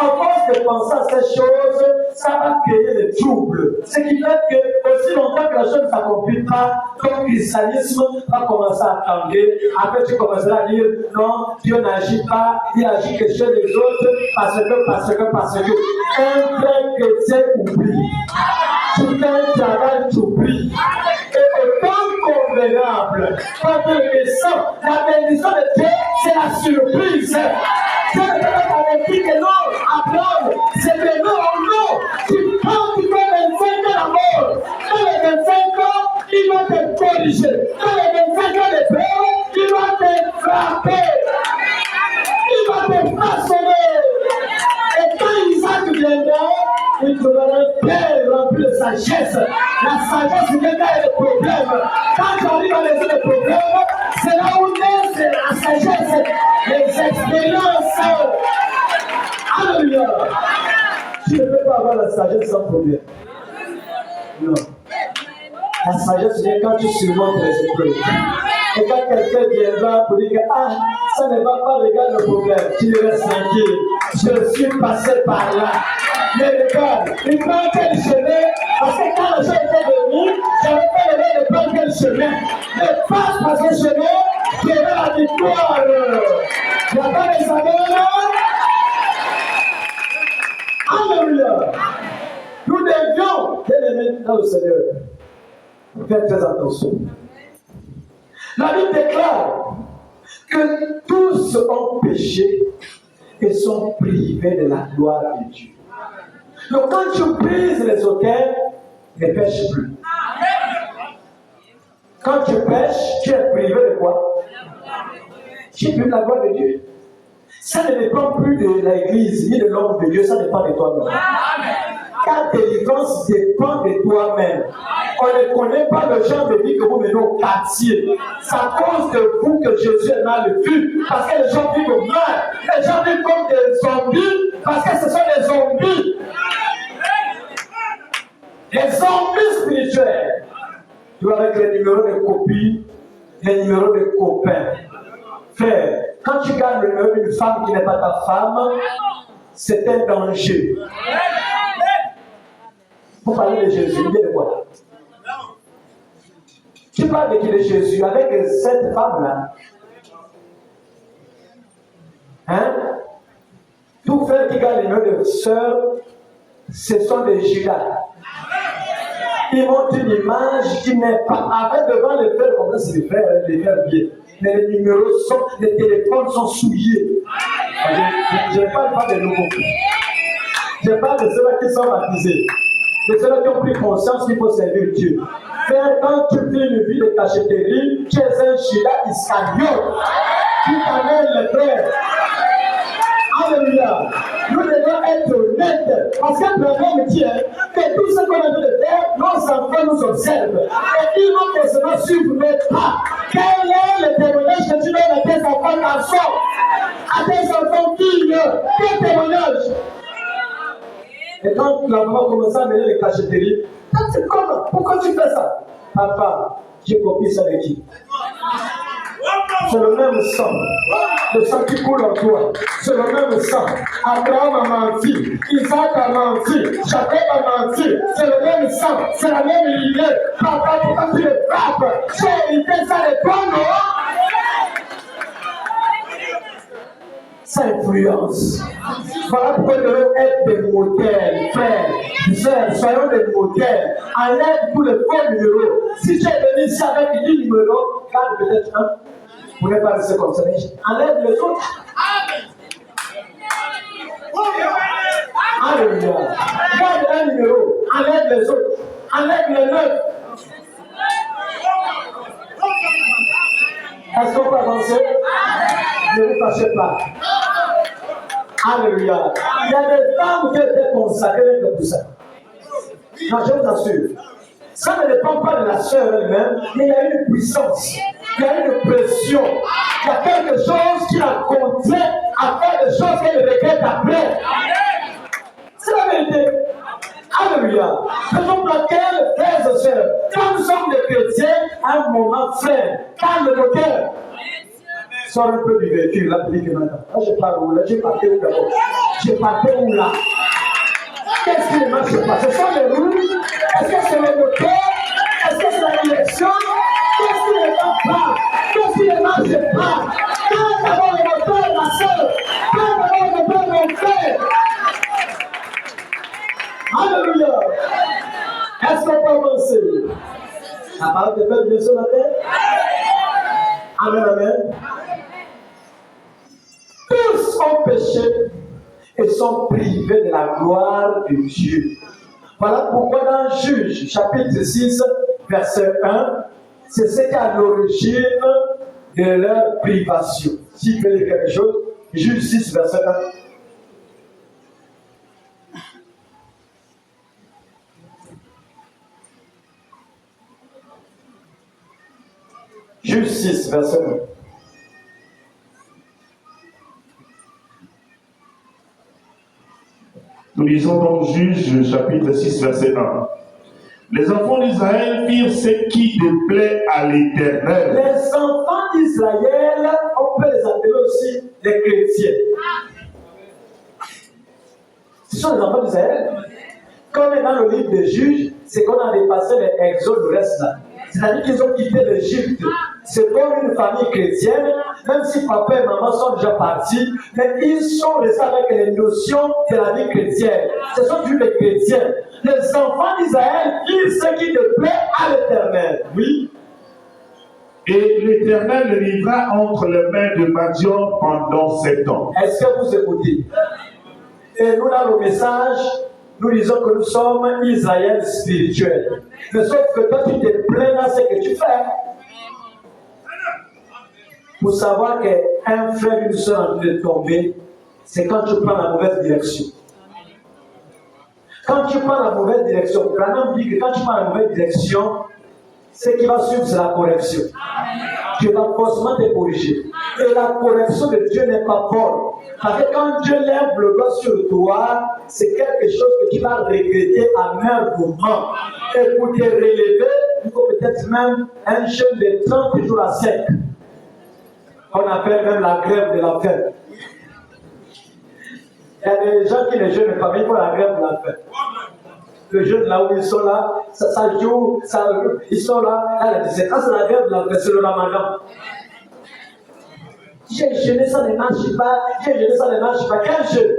En force de penser à ces choses, ça va créer des troubles. Ce qui fait que, aussi longtemps que la chose ne s'accomplit pas, ton christianisme va commencer à trembler. Après, tu commenceras à dire non, Dieu n'agit pas, il agit que chez les autres, parce que. Un vrai chrétien oublie. Tu fais un travail, tu oublies. Et autant convenable, quand tu le sens, la bénédiction de Dieu, c'est la surprise. Dieu ne peut pas t'avertir que non, Abraham, c'est que non, non. Tu fais 25 ans d'amour. Dans les 25 ans, il va te corriger. Dans les 25 ans de paix, il va te frapper. Il va te façonner. Et quand Isaac viendra, il trouvera un père rempli de sagesse. La sagesse vient dans les problèmes. Quand tu arrives à résoudre les problèmes, c'est là où naissent la sagesse, les expériences. Alléluia. Tu ne peux pas avoir la sagesse sans problème. Non. La sagesse vient quand tu surmontes les épreuves. Et quand quelqu'un viendra pour dire que ça ne va pas, regarde le problème, tu restes tranquille. Je suis passé par là. Mais regarde, il prend quel chemin? Parce que quand le chemin était venu, j'avais pas le droit de prendre quel chemin. Mais passe par ce chemin, tu auras la victoire. Il n'y a pas d'examen. Alléluia. Nous devions, bien aimés dans le Seigneur, faire très attention. La Bible déclare que tous ont péché et sont privés de la gloire de Dieu. Donc quand tu brises les autels, ne pêche plus. Quand tu pêches, tu es privé de quoi? Tu es privé de la gloire de Dieu. Ça ne dépend plus de l'église ni de l'homme de Dieu, ça dépend de toi-même. Ta délivrance dépend de toi-même. On ne connaît pas le genre de vie que vous menez au quartier. C'est à cause de vous que Jésus est mal vu. Parce que les gens vivent mal. Les gens vivent comme des zombies. Parce que ce sont des zombies. Les zombies spirituels. Tu vois, avec les numéros de copie, les numéros de copains. Frère, quand tu gardes le numéro d'une femme qui n'est pas ta femme, c'est un danger. Vous parlez de Jésus, il dit de quoi? Tu parles de qui? De Jésus, avec cette femme-là. Hein? Tout frère qui garde le numéro de sœur, ce sont des Judas. Ils montrent une image qui n'est pas. Avec devant les frères, comme ça, c'est les frères bien. Mais les numéros sont, les téléphones sont souillés. Je ne parle pas de nouveaux. Je parle de ceux-là qui sont baptisés. De ceux-là qui ont pris conscience qu'il faut servir Dieu. Frère, quand tu vis une vie de cachetterie, tu es un Judas Iscariote. Tu t'amènes le frère. Alléluia. Nous devons être honnêtes. Parce que le problème tient que tout ce qu'on a besoin de faire, nos enfants nous observent. Et ils vont forcément suivre mes pas. Quel est le témoignage que tu donnes à tes enfants garçons? À tes enfants filles? Quel témoignage? Et quand l'enfant commence à mener les cachetteries, comment? Pourquoi tu fais ça? Papa, j'ai copié ça de qui? C'est le même sang. Le sang qui coule en toi. C'est le même sang. Abraham a menti. Isaac a menti. Jacob a menti. C'est le même sang. C'est la même lignée. Papa, pourquoi tu le frappes? J'ai hérité ça de toi, non? Ça influence. Voilà pourquoi nous devons être des modèles, frères, sœurs, soyons des modèles. Enlève tous les faux numéros. Si tu es venu ici avec 10 numéros, garde peut-être un. Vous n'êtes pas rester comme ça. Enlève les autres. Alléluia. Garde un numéro. Enlève les autres. Enlève les 9. Est-ce qu'on peut avancer? Ne vous fâchez pas. Alléluia. Il y a des femmes qui étaient consacrées pour ça. Non, je vous assure. Ça ne dépend pas de la sœur elle-même, mais il y a une puissance. Il y a une pression. Il y a quelque chose qui la contraint à faire des choses qu'elle regrette après. C'est la vérité. Alléluia. Raison pour laquelle, frères et sœurs, quand nous sommes des chrétiens, à un moment, frère, calme le cœur. Sors un peu du véhicule, là, puis que maintenant. Là, je pars où? Là, j'ai parté où d'abord? J'ai parté où là? Qu'est-ce Qu'est-ce qui ne marche pas? Ce sont les roues? Est-ce que c'est le moteur? Est-ce que c'est la direction? Qu'est-ce qui ne va pas? Qu'est-ce qui ne marche pas? Quand d'abord le moteur, ma soeur. Quand d'abord le moteur, mon frère. Alléluia. Est-ce qu'on peut avancer? La parole de Dieu bien ce matin? Amen, amen. Tous ont péché et sont privés de la gloire de Dieu. Voilà pourquoi dans Juge, chapitre 6, verset 1, c'est ce qui est à l'origine de leur privation. Si vous voulez quelque chose, Juge 6, verset 1. Juge 6, verset 1. Nous lisons dans Juge, chapitre 6, verset 1. Les enfants d'Israël firent ce qui déplaît à l'Éternel. Les enfants d'Israël, on peut les appeler aussi les chrétiens. Ce sont les enfants d'Israël. Quand on est dans le livre des Juges, c'est qu'on a dépassé les exodes du reste là. C'est-à-dire qu'ils ont quitté l'Égypte. C'est comme une famille chrétienne, même si papa et maman sont déjà partis, mais ils sont restés avec les notions de la vie chrétienne. Ce sont tous les chrétiens. Les enfants d'Israël disent ce qui te plaît à l'Éternel. Oui. Et l'Éternel le livra entre les mains de Madian pendant 7 ans. Est-ce que vous écoutez? Et nous, dans le message, nous disons que nous sommes Israël spirituel. Mais sauf que toi, tu te plains dans ce que tu fais. Pour savoir qu'un frère, une soeur en train de tomber, c'est quand tu prends la mauvaise direction. Quand tu prends la mauvaise direction, Branham dit que quand tu prends la mauvaise direction, ce qui va suivre, c'est la correction. Tu vas forcément te corriger. Et la correction de Dieu n'est pas bonne. Parce que quand Dieu lève le doigt sur toi, c'est quelque chose que tu vas regretter à même moment. Et pour te relever, il faut peut-être même un jeûne de 30 jours à sec. On appelle même la grève de la faim. Il y a des gens qui ne jeûnent pas, mais il faut la grève de la faim. Le jeûne là où ils sont là, ça joue, ils sont là, c'est la grève de la faim, c'est le ramadan. J'ai jeûné, ça ne marche pas, j'ai jeûné, ça ne marche pas. Quel jeûne?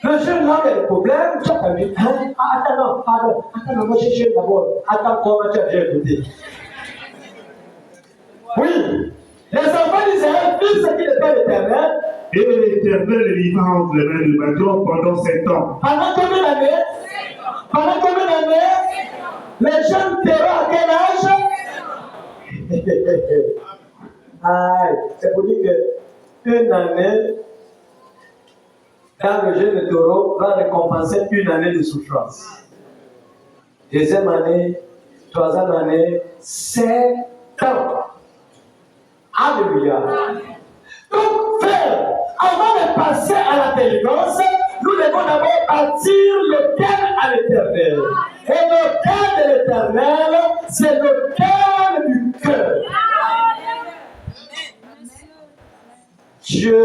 Le jeûne là, il y a des problèmes, tu as pas vu. Attends, non, pardon, attends, non, moi j'ai jeûné d'abord. Attends, comment tu as déjà écouté? Oui, les enfants d'Israël firent ce qui n'est pas l'Éternel. Et l'Éternel le livra entre les mains de Madian pendant 7 ans. Pendant combien d'années? Pendant combien d'années? Les jeunes terreurs à quel âge? Aïe, c'est pour dire qu'une année dans le jeûne de taureau va récompenser une année de souffrance. Deuxième année, troisième année, 7 ans. Alléluia. Donc, frère, avant de passer à la délivrance, nous devons d'abord bâtir le cœur à l'Éternel. Et le cœur de l'Éternel, c'est le cœur du cœur. Dieu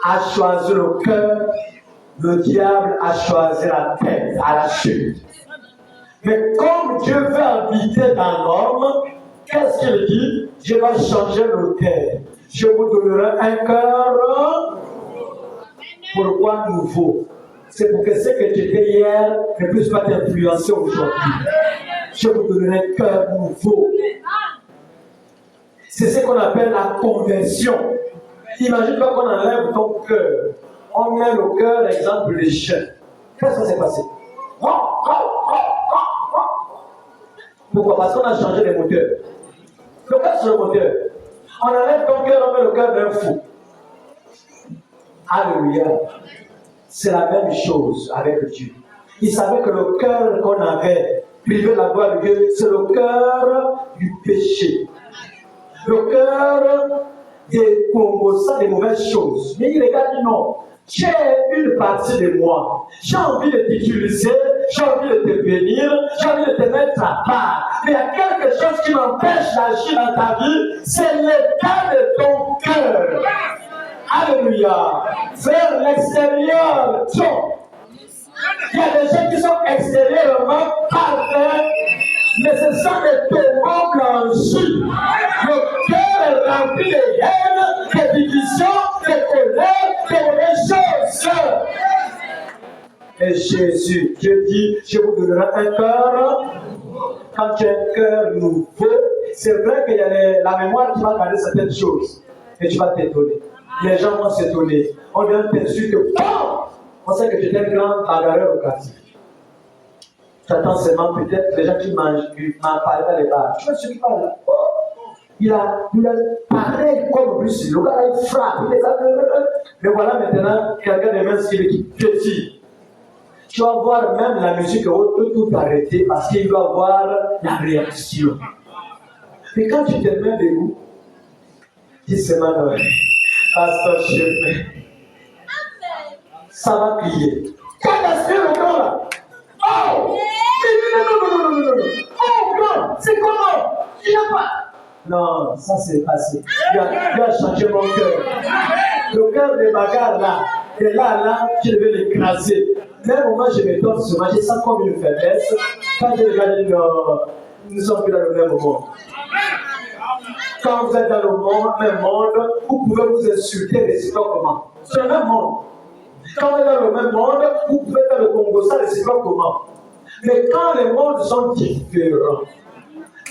a choisi le cœur, le diable a choisi la tête, à la chute. Mais comme Dieu veut habiter dans l'homme, qu'est-ce qu'il dit? Je vais changer le cœur. Je vous donnerai un cœur. Pourquoi nouveau? C'est pour que ce que tu étais hier ne puisse pas t'influencer aujourd'hui. Je vous donnerai un cœur nouveau. C'est ce qu'on appelle la conversion. Imagine-toi qu'on enlève ton cœur. On met le cœur, exemple, des chiens. Qu'est-ce qui s'est passé? Pourquoi? Parce qu'on a changé les moteurs. Le cœur, c'est le moteur. On enlève ton cœur, on met le cœur d'un fou. Alléluia. C'est la même chose avec Dieu. Il savait que le cœur qu'on avait privé de la gloire de Dieu, c'est le cœur du péché. Le cœur des congossants, des mauvaises choses. Mais il regarde, non. Tu es une partie de moi. J'ai envie de t'utiliser, j'ai envie de te bénir, j'ai envie de te mettre à part. Mais il y a quelque chose qui m'empêche d'agir dans ta vie, c'est l'état de ton cœur. Alléluia. Vers l'extérieur, Il y a des gens qui sont extérieurement parfaits, mais ce sont des tourments blanchis. Le cœur est rempli de haine, de division, de colère, de mauvaises choses. Et Jésus, Dieu dit, je vous donnerai un cœur. Quand tu as un cœur nouveau, c'est vrai qu'il y a la mémoire qui va garder certaines choses. Et tu vas t'étonner. Les gens vont s'étonner. On vient t'insulter. On sait que tu es un grand bagarreur au quartier. Tu attends seulement peut-être les gens qui mangent, qui m'en parlent dans les bars. Tu vois ce qui parle là? Il a pareil comme lui, le gars il frappe, mais voilà maintenant quelqu'un de mince qui est petit. Tu vas voir même la musique tout arrêter parce qu'il doit voir la réaction. Et quand tu te mets debout, dis seulement, pasteur chef, ça va crier. Quand est-ce que le gars là? Oh! Non. Oh non, c'est comment? Il n'y a pas. Non, ça c'est passé. Il a changé mon cœur. Le cœur des bagarres là, et là, je devais l'écraser. Même au moment où je me donne ce match, je sens comme une faiblesse. Quand je regarde, nous ne sommes plus dans le même monde. Quand vous êtes dans le même monde, vous pouvez vous insulter réciproquement. C'est le même monde. Quand vous êtes dans le même monde, vous pouvez faire le Congo, ça réciproquement. Mais quand les mondes sont différents,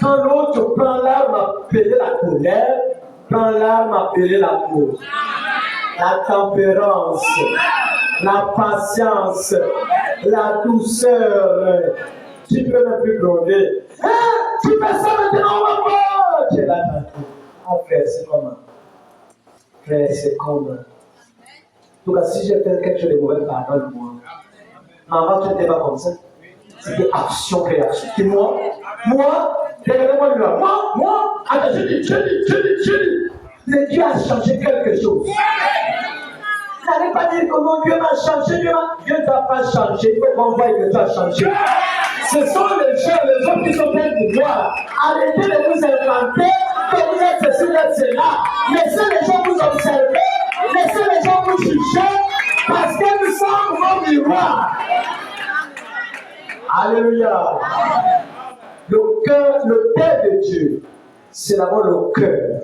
quand l'autre prend l'arme appelée la colère, prend l'arme appelée l'amour, la tempérance, la patience, la douceur, tu peux ne plus gronder. Tu fais ça maintenant, maman! Tu es là tantôt. Ah, frère, c'est comment? Frère, c'est comment? En tout cas, si j'ai fait quelque chose de mauvais, pardonne-moi. Maman, tu n'étais pas comme ça. C'était action-réaction. Et moi, regardez-moi lui là. Moi, attends, je dis. Mais Dieu a changé quelque chose. N'allez pas dire que mon Dieu m'a changé, Dieu ne t'a pas changé, il faut qu'on voie que tu as changé. Ce sont les gens, les hommes qui sont pleins de gloire. Arrêtez de vous inventer que vous êtes ceci, vous êtes cela. Laissez les gens vous observer, laissez les gens vous juger, parce que nous sommes vos miroirs. Alléluia. Le cœur, le cœur de Dieu, c'est d'abord le cœur.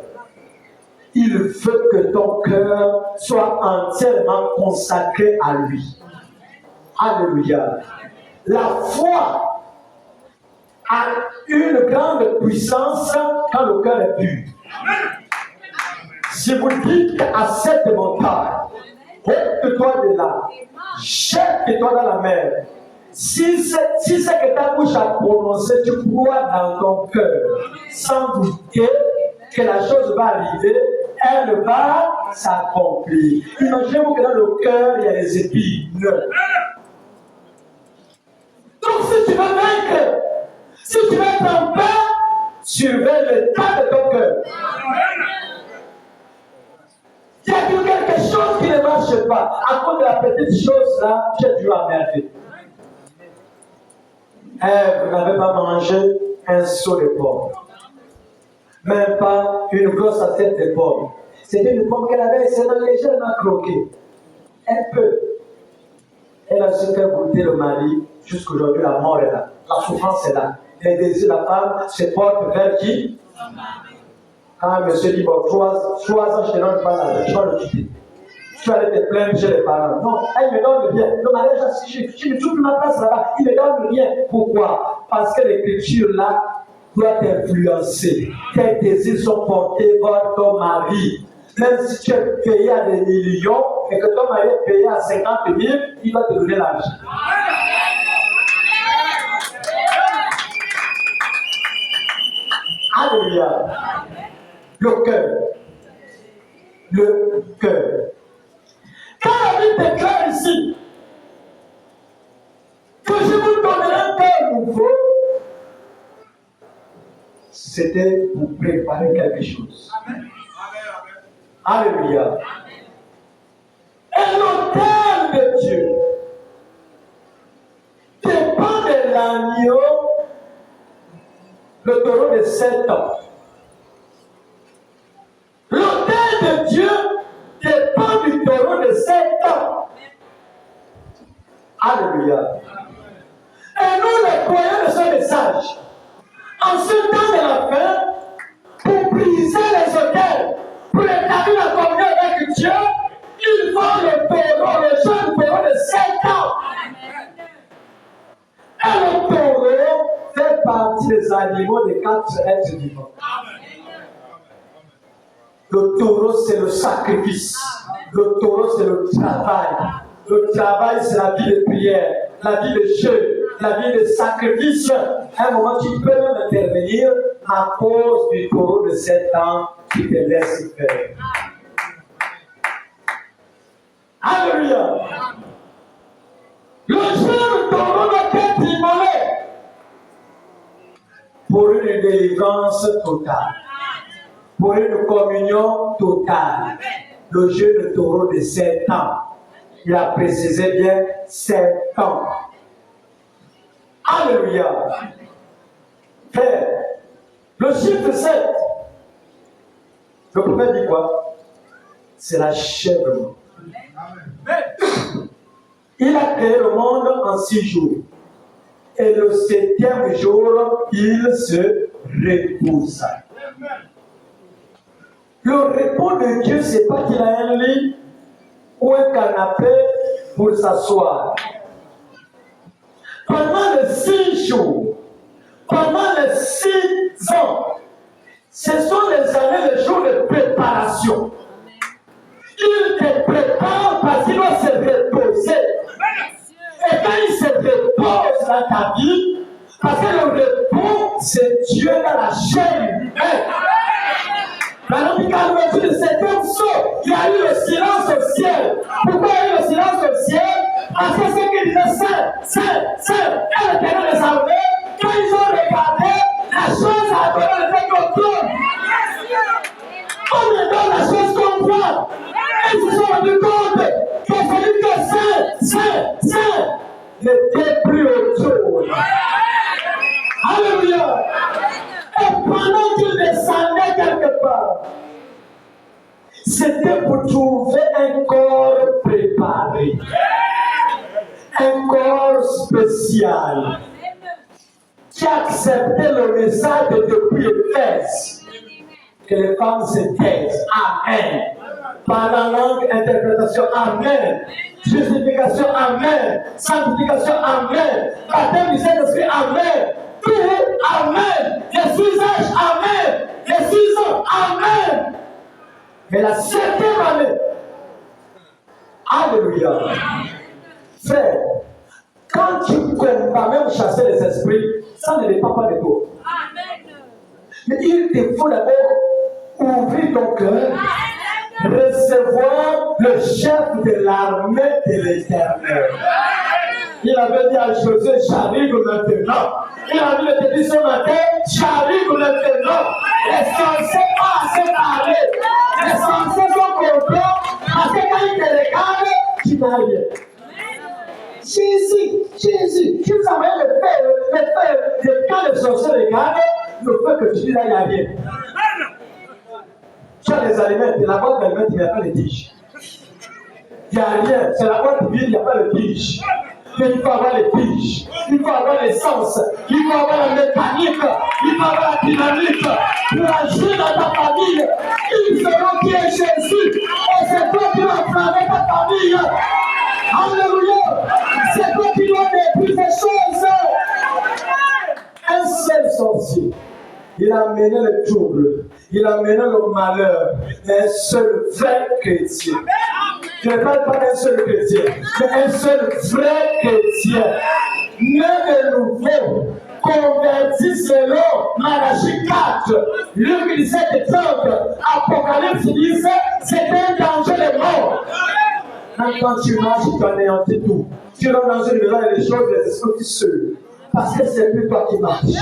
Il veut que ton cœur soit entièrement consacré à lui. Alléluia. La foi a une grande puissance quand le cœur est pur. Si vous dites à cette montagne, ôte-toi de là, jette-toi dans la mer. Si c'est que ta bouche a prononcé, tu crois dans ton cœur, sans douter que la chose va arriver, elle va s'accomplir. Imaginez-vous que dans le cœur, il y a les épines. Donc si tu veux vaincre, si tu veux être en paix, surveille l'état de ton cœur. Il y a quelque chose qui ne marche pas. À cause de la petite chose là, j'ai dû emmerder. Vous n'avez pas mangé un seau de pomme. Même pas une grosse assiette de pommes. C'était une pomme qu'elle avait seulement légèrement croquée. Un peu. Elle a su faire goûter le mari. Jusqu'aujourd'hui, la mort est là. La souffrance est là. Les désirs de la femme se portent vers qui? Quand un monsieur dit, bon, 3 ans, je te donne pas l'argent, je vais le quitter. Tu vas aller te plaindre chez les parents. Non, elle me donne rien. Le mariage a signé. Je me trouve ma place là-bas. Il me donne rien. Pourquoi? Parce que l'écriture là doit t'influencer. Tes désirs sont portés vers ton mari. Même si tu es payé à des millions et que ton mari est payé à 50 000, il va te donner l'argent. Alléluia. Le cœur. Le cœur. Quand la Bible déclare ici que je vous donnerai un cœur nouveau, c'était pour préparer quelque chose. Alléluia. Et l'autel de Dieu dépend de l'agneau, le taureau de 7 ans. L'autel de Dieu dépend du taureau de 7 ans. Alléluia. Et nous, les croyants de ce message, en ce temps de la fin, pour briser les autels, pour établir la communion avec Dieu, il faut le taureau, le jeune taureau de 7 ans. Et le taureau fait partie des animaux des 4 êtres vivants. Le taureau, c'est le sacrifice. Le taureau, c'est le travail. Le travail, c'est la vie de prière, la vie de jeûne, la vie de sacrifice. À un moment, tu peux même intervenir à cause du taureau de 7 ans qui te laisse faire. Alléluia. Le jeune taureau doit être immolé pour une délivrance totale, pour une communion totale. Le jeune taureau de 7 ans, il a précisé bien 7 ans. Alléluia. Frère, le chiffre 7, le prophète dit quoi? C'est l'achèvement. Il a créé le monde en 6 jours. Et le 7e jour, il se repose. Le repos de Dieu, ce n'est pas qu'il a un lit ou un canapé pour s'asseoir. Pendant les 6 jours, pendant les 6 ans, ce sont les années, les jours de préparation. Il te prépare parce qu'il doit se reposer. Et quand il se repose dans ta vie, parce que le repos, c'est Dieu dans la chair humaine. Dans le cas de Dieu de cet homme saut, il y a eu le silence au ciel. Pourquoi il y a eu le silence au ciel? Parce que ceux qui disaient c'est, et le terrain des armées, quand ils ont regardé, la chose a donné le fait qu'on trône. On me donne la chose qu'on voit. Et ils se sont rendus compte que celui que c'est, n'était plus au trône. Alléluia. Et pendant qu'il descendait quelque part, c'était pour trouver un corps préparé, un corps spécial, qui acceptait le message depuis Éphèse, que les femmes se taisent. Amen. Par la langue, interprétation, amen. Justification, amen. Sanctification, amen. Baptême du Saint-Esprit, amen. Tout, amen. Les 6 âges, amen. Les 6 ans, amen. Mais la 7e année, alléluia. Frère, quand tu combats même chasser les esprits, ça ne dépend pas de toi. Mais il te faut d'abord ouvrir ton cœur, recevoir le chef de l'armée de l'Éternel. Il avait dit à Josué, j'arrive maintenant. Il a dit, le dit ce matin, j'arrive maintenant. Les sorciers ont assez parlé. Les sorciers sont contents parce que quand ils te regardent, tu n'as rien. Jésus, tu nous amènes le feu, quand les sorciers regardent, le feu que tu dis là, il n'y a rien. Tu as les aliments, c'est la boîte d'aliments, il n'y a pas de tige. Il n'y a rien, c'est la boîte vide, il n'y a pas de tige. Mais il faut avoir les piges, il faut avoir l'essence, il faut avoir la mécanique, il faut avoir la dynamique pour agir dans ta famille. Ils sauront qui est Jésus et c'est toi qui vas travailler ta famille. Alléluia! C'est toi qui dois détruire ces choses. Un seul sorcier, il a mené le trouble, il a mené le malheur, mais un seul vrai chrétien. Je ne parle pas d'un seul chrétien, mais un seul vrai chrétien. Né de nouveau, converti selon Malachie 4, Luc 17 et 30, Apocalypse 10, c'est un danger de mort. Quand tu marches, tu anéantis tout. Tu rentres dans une maison et les choses, les esprits seuls. Parce que c'est plus toi qui marches.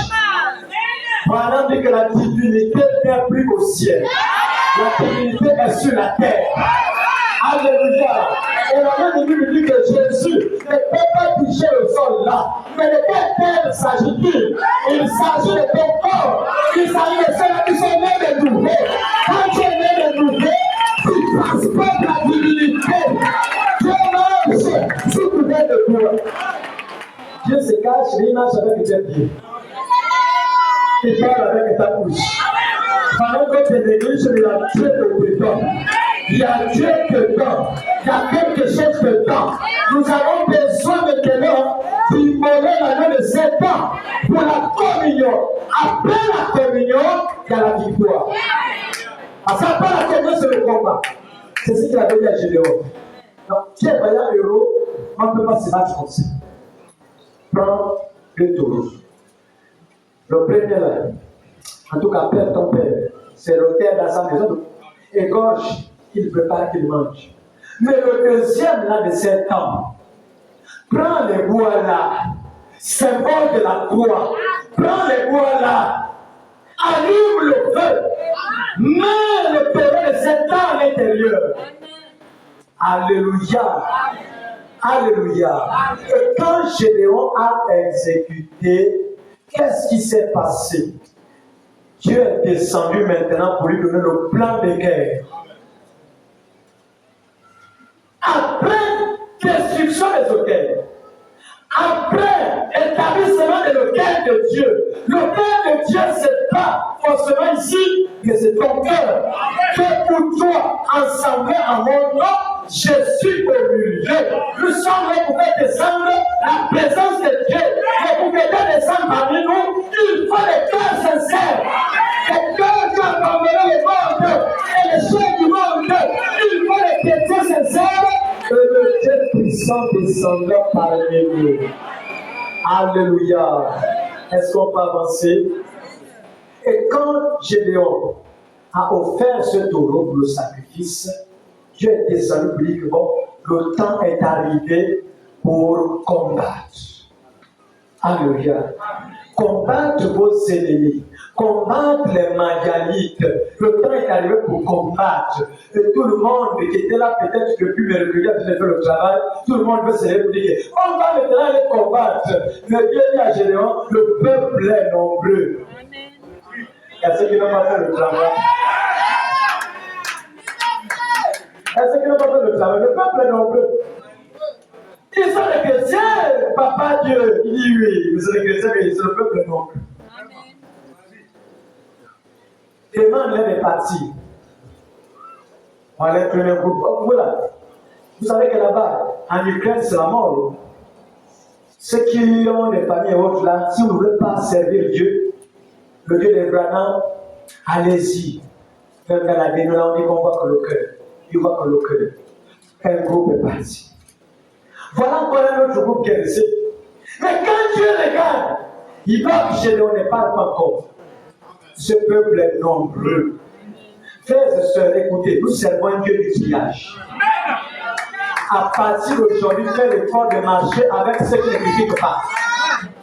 Pendant que la divinité n'est plus au ciel, la divinité est sur la terre. Alléluia. Et la main de lui dit que Jésus ne peut pas toucher le sol là. Mais de quelle terre s'agit-il? Il s'agit de ton corps. Il s'agit de ceux qui sont nés de nouveau. Quand tu es né de nouveau, tu transportes la divinité. Dieu marche sous couvert de toi. il marche avec tes pieds. Il parle avec ta bouche. Pendant que tu négliges, il y a Dieu dedans. Il y a Dieu dedans. Il y a quelque chose dedans. Nous avons besoin maintenant d'immoler la main de 7 ans pour la communion. Après la communion, il y a la victoire. Parce qu'après la communion, c'est le combat. C'est ce qu'il a dit à Gédéon. Donc, tu es vaillant héros, on ne peut pas se battre comme ça. Prends le taureau. Le premier là, en tout cas, père ton père, c'est l'autel dans sa maison. Égorge, qu'il prépare, qu'il mange. Mais le deuxième là de 7 ans, prends les bois là, symbole de la croix. Prends les bois là, allume le feu, mets le taureau de 7 ans à l'intérieur. Alléluia. Alléluia. Et quand Gédéon a exécuté, qu'est-ce qui s'est passé? Dieu est descendu maintenant pour lui donner le plan de guerre. Après destruction des autels, après établissement de l'autel de Dieu, l'autel de Dieu, c'est pas forcément ici, mais c'est ton cœur. Que pour toi, ensemble en mon nom, je suis au milieu. Nous sommes là pour faire descendre la présence de Dieu. Et pour faire descendre parmi nous, il faut des cœurs sincères. Des cœurs qui abandonnent le monde et les choses du monde. Il faut des chrétiens sincères. Et le Dieu puissant descendra parmi nous. Alléluia. Est-ce qu'on peut avancer? Et quand Gédéon a offert ce taureau pour le sacrifice, Dieu est descendu pour dire que bon, le temps est arrivé pour combattre. Alléluia. Combattre vos ennemis. Combattre les Madianites. Le temps est arrivé pour combattre. Et tout le monde qui était là, peut-être depuis mercredi, a fait le travail. Tout le monde veut se lever pour dire on va maintenant aller combattre. Mais Dieu dit à Gédéon, le peuple est nombreux. Est-ce qu'ils n'ont pas fait le travail? Est-ce qu'ils n'ont pas fait le travail? Le peuple est nombreux. Ils sont les chrétiens, papa Dieu. Il dit oui, ils sont les chrétiens, mais ils sont le peuple est nombreux. Demain, l'un est parti. On allait prendre un groupe. Oh, voilà. Vous savez que là-bas, en Ukraine, c'est la mort. Ceux qui ont des familles et autres là, si vous ne voulez pas servir Dieu, le Dieu d'Abraham, allez-y. Même dans la Bible, là, on dit qu'on voit que le cœur. Il voit que le cœur. Un groupe est parti. Voilà encore un autre groupe qui est resté. Mais quand Dieu regarde, il va que Gédéon ne parle pas encore. Ce peuple est nombreux. Frères et sœurs, écoutez, nous servons un Dieu du triage. À partir d'aujourd'hui, faites l'effort de marcher avec ceux qui ne critiquent pas.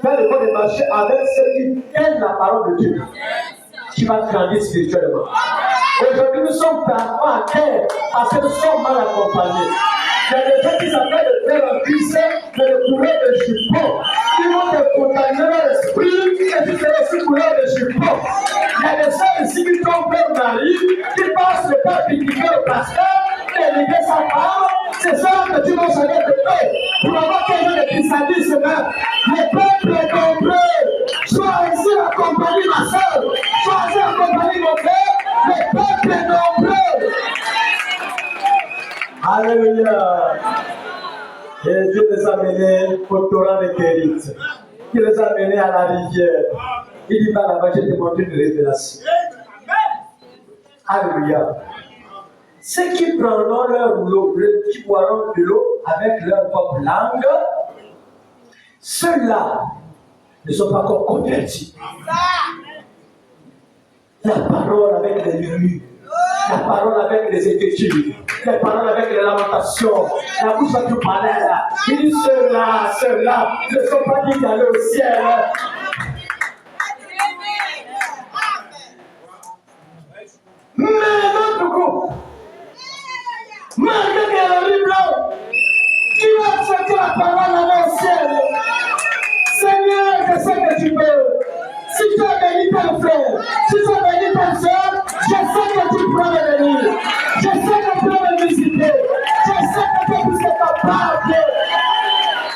Faites l'effort de marcher avec ceux qui aiment la parole de Dieu. Qui va grandir spirituellement. Aujourd'hui, nous sommes parfois à terre parce que nous sommes mal accompagnés. Il y a des gens qui s'appellent de faire un cuisse, mais le couleur de jupon. Ils vont te contaminer dans l'esprit et tu seras aussi couleur de jupon. Il y a des gens ici qui tombent leur mari, qui passent le temps critiquer le pasteur, et liguer sa femme. C'est ça que tu vas savoir de paix. Pour avoir quelque chose de christianisme, le peuple est nombreux. Choisis la compagnie, ma soeur. Choisis la compagnie, mon frère. Le peuple est nombreux. Alléluia. Et Dieu les a menés au torrent de Kérit. Il les a menés à la rivière. Il dit, va là-bas, je te montre une révélation. Alléluia. Ceux qui prendront leur rouleau, qui boiront de l'eau avec leur propre langue, ceux-là ne sont pas encore convertis. La parole avec les murmures, la parole avec les inquiétudes, la parole avec les lamentations, la bouche va tout parler là. Il dit ceux-là ne sont pas dit d'aller au ciel. Mais notre groupe, malgré qu'il y a le livre, qui va accepter la parole dans le ciel. Seigneur, je sais que tu peux. Si tu as béni ton frère, si tu as béni ta soeur, je sais que tu pourras me bénir. Je sais que tu pourras me visiter. Je sais que tu es capable.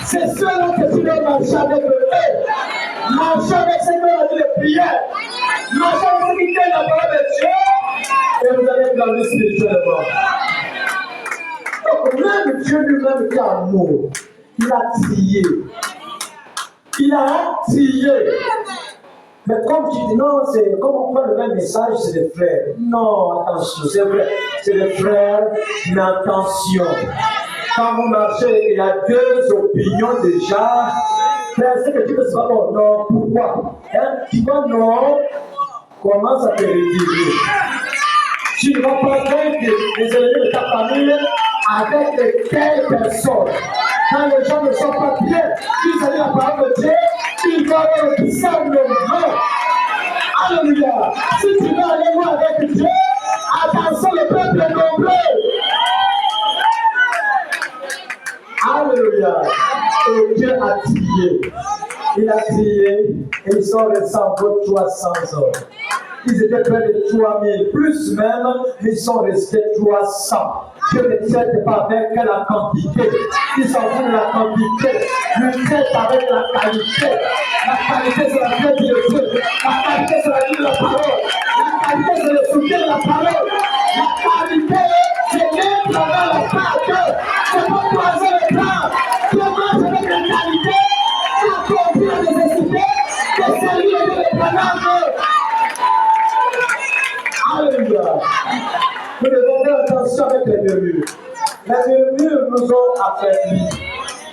C'est cela que tu dois marcher avec eux. Marchez avec ce qu'on a dit de prière. Marchez avec ce qui tient la parole de Dieu. Et vous allez grandir spirituellement. Donc, même Dieu lui-même qui a amour, il a trié. Il a trié. Mais comme tu dis, non, c'est comme on prend le même message, c'est des frères. Non, attention, c'est vrai, c'est des frères, mais attention. Quand vous marchez, il y a deux opinions déjà. C'est que tu peux savoir, bon, non, pourquoi? Hein? Tu vois, non, commence à te rédiger. Tu ne vas pas être les ennemis de ta famille avec telle personne. Quand les gens ne sont pas bien, ils ont la parole de Dieu, ils doivent être simplement. Alléluia. Si tu veux aller loin avec Dieu, attention le peuple est nombreux. Alléluia. Et Dieu a trié. Il a trié et ils sont restés encore 300 hommes. Ils étaient près de 3000, plus même, mais ils sont restés 300. Dieu ne traite pas avec la quantité. Ils s'en foutent de la quantité. Ils traitent avec la qualité. La qualité, c'est la vie de Dieu. La qualité, c'est la vie de la parole. La qualité, c'est le soutien de la parole. La qualité, c'est même dans la pâte. C'est pas croiser les plans. Dieu mange avec la qualité. Pour accomplir les nécessités de celui et de l'éternel. Alléluia. Nous devons faire attention avec les murmures. Les murmures nous ont affaiblis.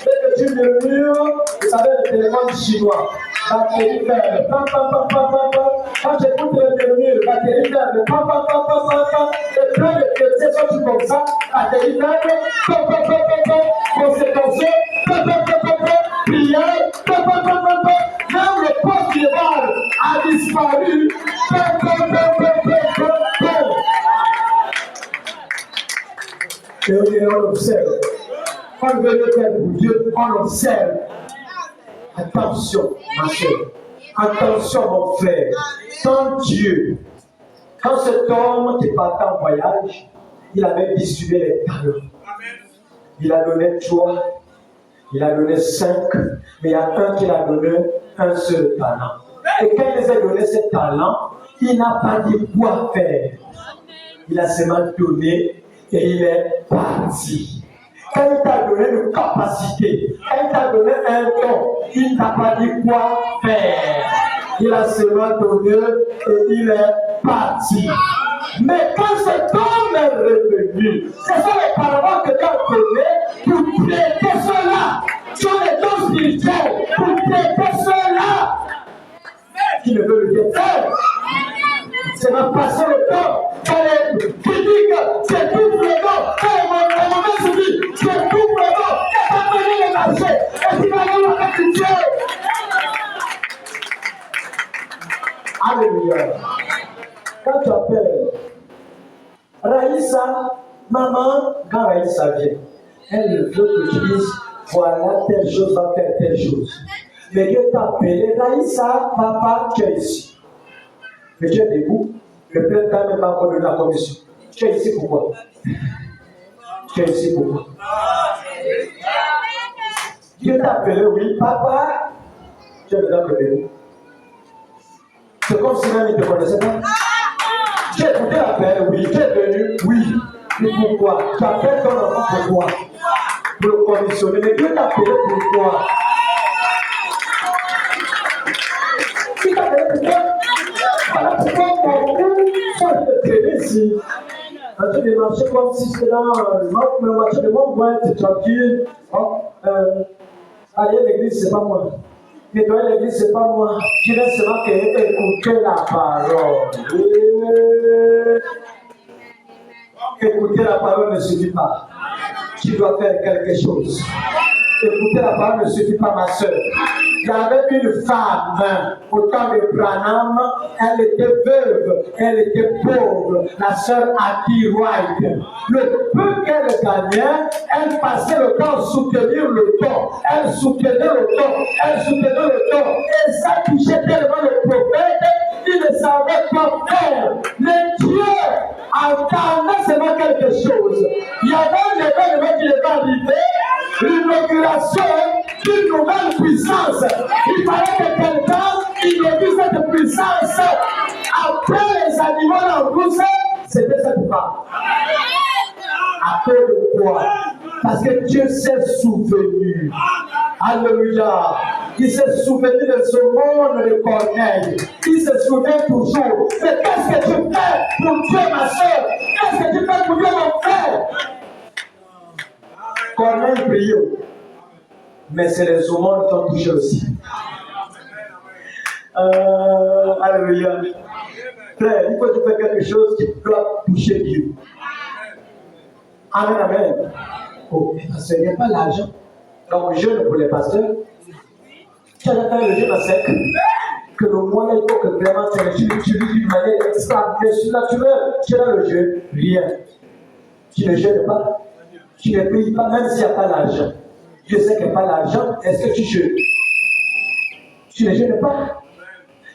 Dès que tu murmures, vous savez le téléphone chinois, batterie faible, pam pam pam pam pam pam. Quand j'écoute les murmures, batterie faible, pam pam pam pam pam pam. Et plein de questions sont comme ça, batterie faible, pam pam pam pam pam. Conséquences, pam pam pam pam pam. Prière, pam pam pam pam pam. Même le poste qui a disparu, pam pam pam pam pam pam. Et on observe. On veut le faire pour Dieu, on observe. Attention, ma soeur. Attention, mon frère. Quand Dieu, quand cet homme qui partait en voyage, il avait distribué les talents. Il a donné 3, il a donné 5, mais il y a un qui a donné un seul talent. Et quand il les a donné ce talent, il n'a pas dit quoi faire. Il a seulement donné. Et il est parti. Quand il t'a donné une capacité, quand il t'a donné un don, il t'a pas dit quoi faire. Il a seulement donné et il est parti. Mais quand cet homme est revenu, ce sont les paroles que Dieu a données pour traiter cela. Tu as les dons spirituels pour traiter cela. Qui ne veut le dire faire. C'est va passer le temps. Quand les critiques, c'est tout pour le temps. Quand les mauvais soumis, c'est tout pour le temps. Et pas venir les marcher. Et tu vas aller avec Dieu. Alléluia. Quand tu appelles Raïssa, maman, quand Raïssa vient, elle veut que tu dises, voilà, telle chose va faire telle chose. Mais Dieu t'a appelé, Raïssa, papa, tu es ici. Mais tu es debout, le plein temps n'est pas encore de la commission. Tu es ici pourquoi? Tu es ici pourquoi? Dieu t'a appelé, oui, papa, tu es dedans que debout. C'est comme si même il ne te connaissait pas. Tu as écouté l'appel, oui, tu es venu, oui. Mais pourquoi? Tu appelles ton enfant pourquoi? Pour le commissionner. Mais Dieu t'a appelé pourquoi? Il t'a appelé pourquoi? Voilà pourquoi beaucoup sont de traîner ici. Quand tu es marché comme si c'était dans le marché de mon coin, tu es tranquille. Aller à l'église, c'est pas moi. Nettoyer l'église, c'est pas moi. Tu laisses seulement écouter la parole. Écouter la parole ne suffit pas. Tu dois faire quelque chose. Écouter la parole ne suffit pas, ma soeur. Il y avait une femme au temps de Branham, elle était veuve, elle était pauvre, la sœur Hattie Wright. Le peu qu'elle gagnait, elle passait le temps à soutenir le don. Elle soutenait le don, elle soutenait le don. Et ça touchait tellement le prophète, il ne savait pas faire. Mais Dieu entendait seulement quelque chose. Il y avait un événement qui est arrivé, l'inauguration d'une nouvelle puissance. Il fallait que quelqu'un introduise cette puissance. Après les animaux en douce, c'était cette femme. À cause de quoi? Parce que Dieu s'est souvenu. Alléluia. Il s'est souvenu de ce monde de Corneille. Il se souvient toujours. Mais qu'est-ce que tu fais pour Dieu, ma soeur? Qu'est-ce que tu fais pour Dieu, mon frère? Corneille priait. Mais c'est les aumônes qui ont touché aussi. Alléluia. Frère, il faut que tu fasses quelque chose qui doit toucher Dieu. Amen, amen. Oh, ce n'est pas l'argent. Comme jeune pour les pasteurs, tu as fait le jeûne à sec. Que le moyen, il faut que vraiment tu vis d'une manière extraordinaire, surnaturelle. Tu as le jeûne, rien. Tu ne jeûnes pas. Tu ne payes pas, même s'il n'y a pas l'argent. Je sais qu'il n'y a pas l'argent, est-ce que tu jeûnes? Tu ne jeûnes pas.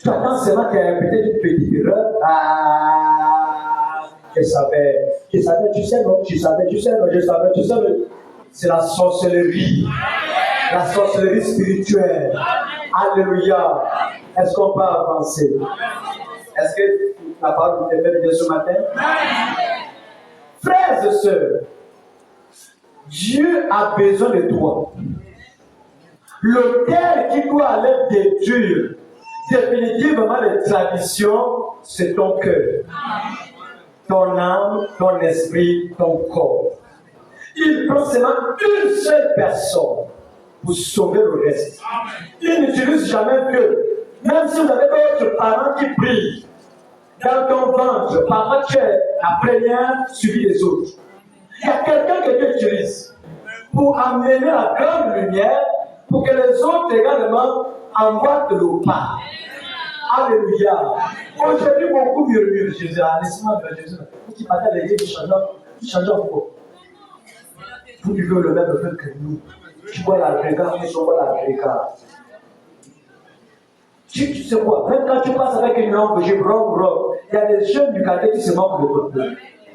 Tu attends seulement qu'il y ait peut-être une petite erreur. Je savais, tu sais, non, je savais. C'est la sorcellerie spirituelle. Alléluia. Est-ce qu'on peut avancer? Est-ce que la parole vous est faite bien ce matin? Frères et sœurs, Dieu a besoin de toi. Le terre qui doit aller détruire définitivement les traditions, c'est ton cœur, ton âme, ton esprit, ton corps. Il prend seulement une seule personne pour sauver le reste. Il n'utilise jamais Dieu. Même si vous avez d'autres parents qui prient dans ton ventre, parfois tu es la première suivie des autres. Il y a quelqu'un que Dieu utilise pour amener la grande lumière pour que les autres également envoient de l'eau pas. Alléluia. Aujourd'hui, beaucoup murmurent Jésus. Laissez-moi de Jésus. Vous qui partez à l'église, vous changez encore. Vous vivez le même fait que nous. Tu vois la regard, nous voit la regard. Tu sais quoi? Même quand tu passes avec une langue, il y a des jeunes du quartier qui se moquent de votre.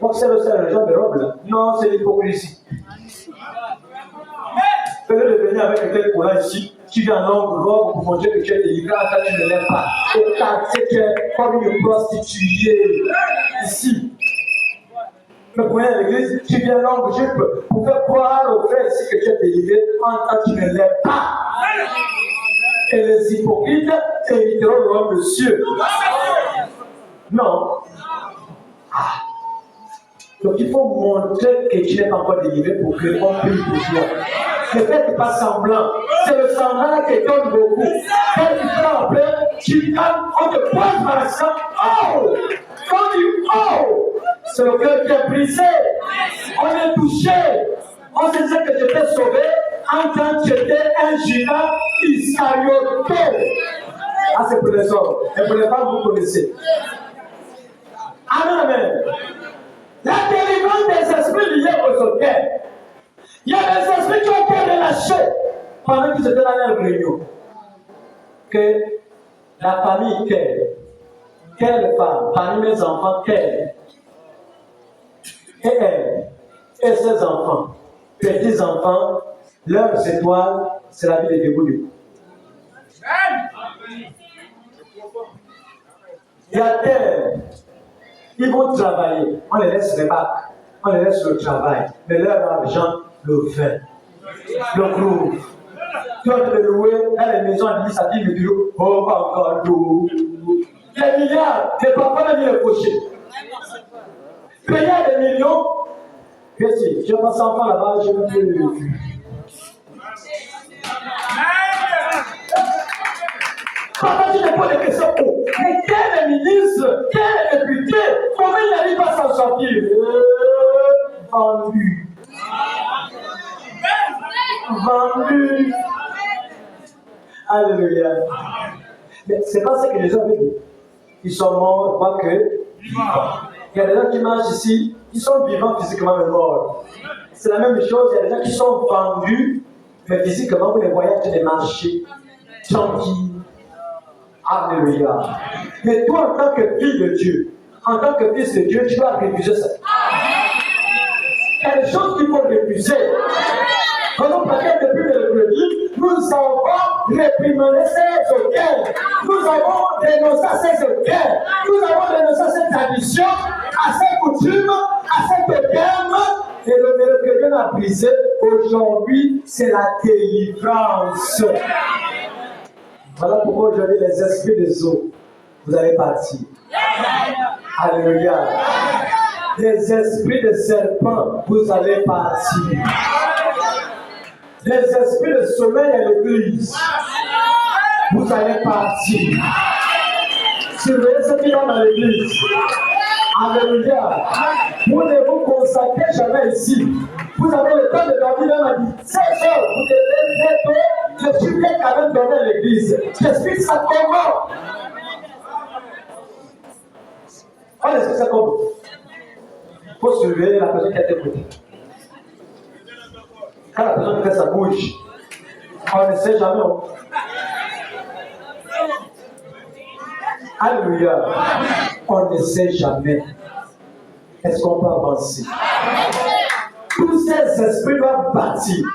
Donc c'est le genre de robe là. Non, c'est l'hypocrisie. Fais-le devenir avec quelqu'un pour là ici. Tu viens en longue robe pour montrer que tu es délivré, quand tu ne l'aimes pas. Et quand tu es comme une prostituée ici. Mais pour aller à l'église, tu viens en longue jupe pour faire croire aux frères ici que tu es délivré quand tu ne l'aimes pas. Et les hypocrites éviteront le royaume de Dieu. Non. Donc il faut montrer que tu n'es pas encore délivré pour que l'on prie pour toi. Ne faites pas semblant. C'est le semblant qui donne beaucoup. Quand tu prends en plein, tu calmes, on te pointe par la sang. Oh! Quand tu oh! C'est le cœur qui est brisé. On est touché. On se disait que tu étais sauvé en tant que tu étais un Judas Iscariote. Ah, c'est pour les hommes. Et pour les femmes, vous connaissez. Amen, amen. La délivrance des esprits liés aux auteurs. Il y a des esprits qui ont été relâchés pendant qu'ils étaient dans leur réunion. Que la famille, quelle femme, parmi mes enfants, quelle, et elle, et ses enfants, petits-enfants, leurs étoiles, c'est la vie des dégoûts. Il y a terre, ils vont travailler, on les laisse rebattre, on les laisse le travail, mais leur argent, le vin, le groupe. Tu vas te louer dans les maisons administratives et tu dis, oh, pas encore d'eau. Les milliards, les papas n'ont mis le cocher. Payer des millions, qu'est-ce que je passe enfant là-bas, je ne peux plus. Papa, tu ne poses des questions pour. Mais quel est ministre, quel est député, comment il arrive à s'en sortir? Vendu. Vendu. Alléluia. Mais ce n'est pas ce que les hommes disent. Ils sont morts, pas que. Il y a des gens qui marchent ici, ils sont vivants physiquement, mais morts. C'est la même chose, il y a des gens qui sont vendus, mais physiquement, vous les voyez sur des marchés, tranquilles. Alléluia. Mais toi, en tant que fille de Dieu, en tant que fils de Dieu, tu dois refuser ça. Il y a des choses qu'il faut refuser. Pendant que depuis le mercredi, nous nous avons réprimandé ces auquel, nous avons dénoncé ces auquel, nous avons dénoncé ces traditions, à ces coutumes, à ces termes, et le mur que Dieu a brisé aujourd'hui, c'est la délivrance. Voilà pourquoi aujourd'hui les esprits des eaux, vous allez partir. Alléluia. Les esprits de serpents, vous allez partir. Les esprits de sommeil à l'église, vous allez partir. Surveillez ceux qui vont dans l'église. Alléluia. Vous ne vous consacrez jamais ici. Vous avez le temps de David, même a dit 16 heures, vous devez être le sujet quand même donné à l'église. J'explique ça comment. On explique ça comment. Il faut surveiller la personne qui a été côté. Quand la personne fait sa bouche, on ne sait jamais. Alléluia. On ne sait jamais. Est-ce qu'on peut avancer? Tous ces esprits doivent bâtir.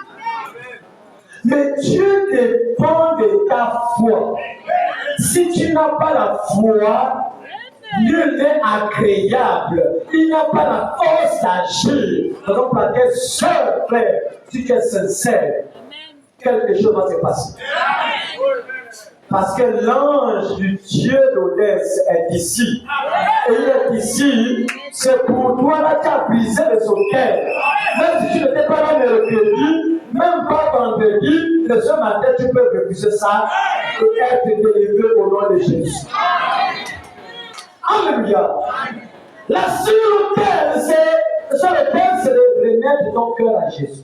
Mais Dieu dépend de ta foi. Si tu n'as pas la foi, nul n'est agréable. Il n'a pas la force d'agir. Donc, par quel seul frère, si tu es sincère, quelque chose va se passer. Parce que l'ange du Dieu d'Odesse est ici. Et il est ici, c'est pour toi là, tu as brisé les auquels. Même si tu n'étais pas là mercredi, même pas vendredi, le ce matin, tu peux refuser ça et être délivré au nom de Jésus. Alléluia. La sûreté, c'est de remettre ton cœur à Jésus.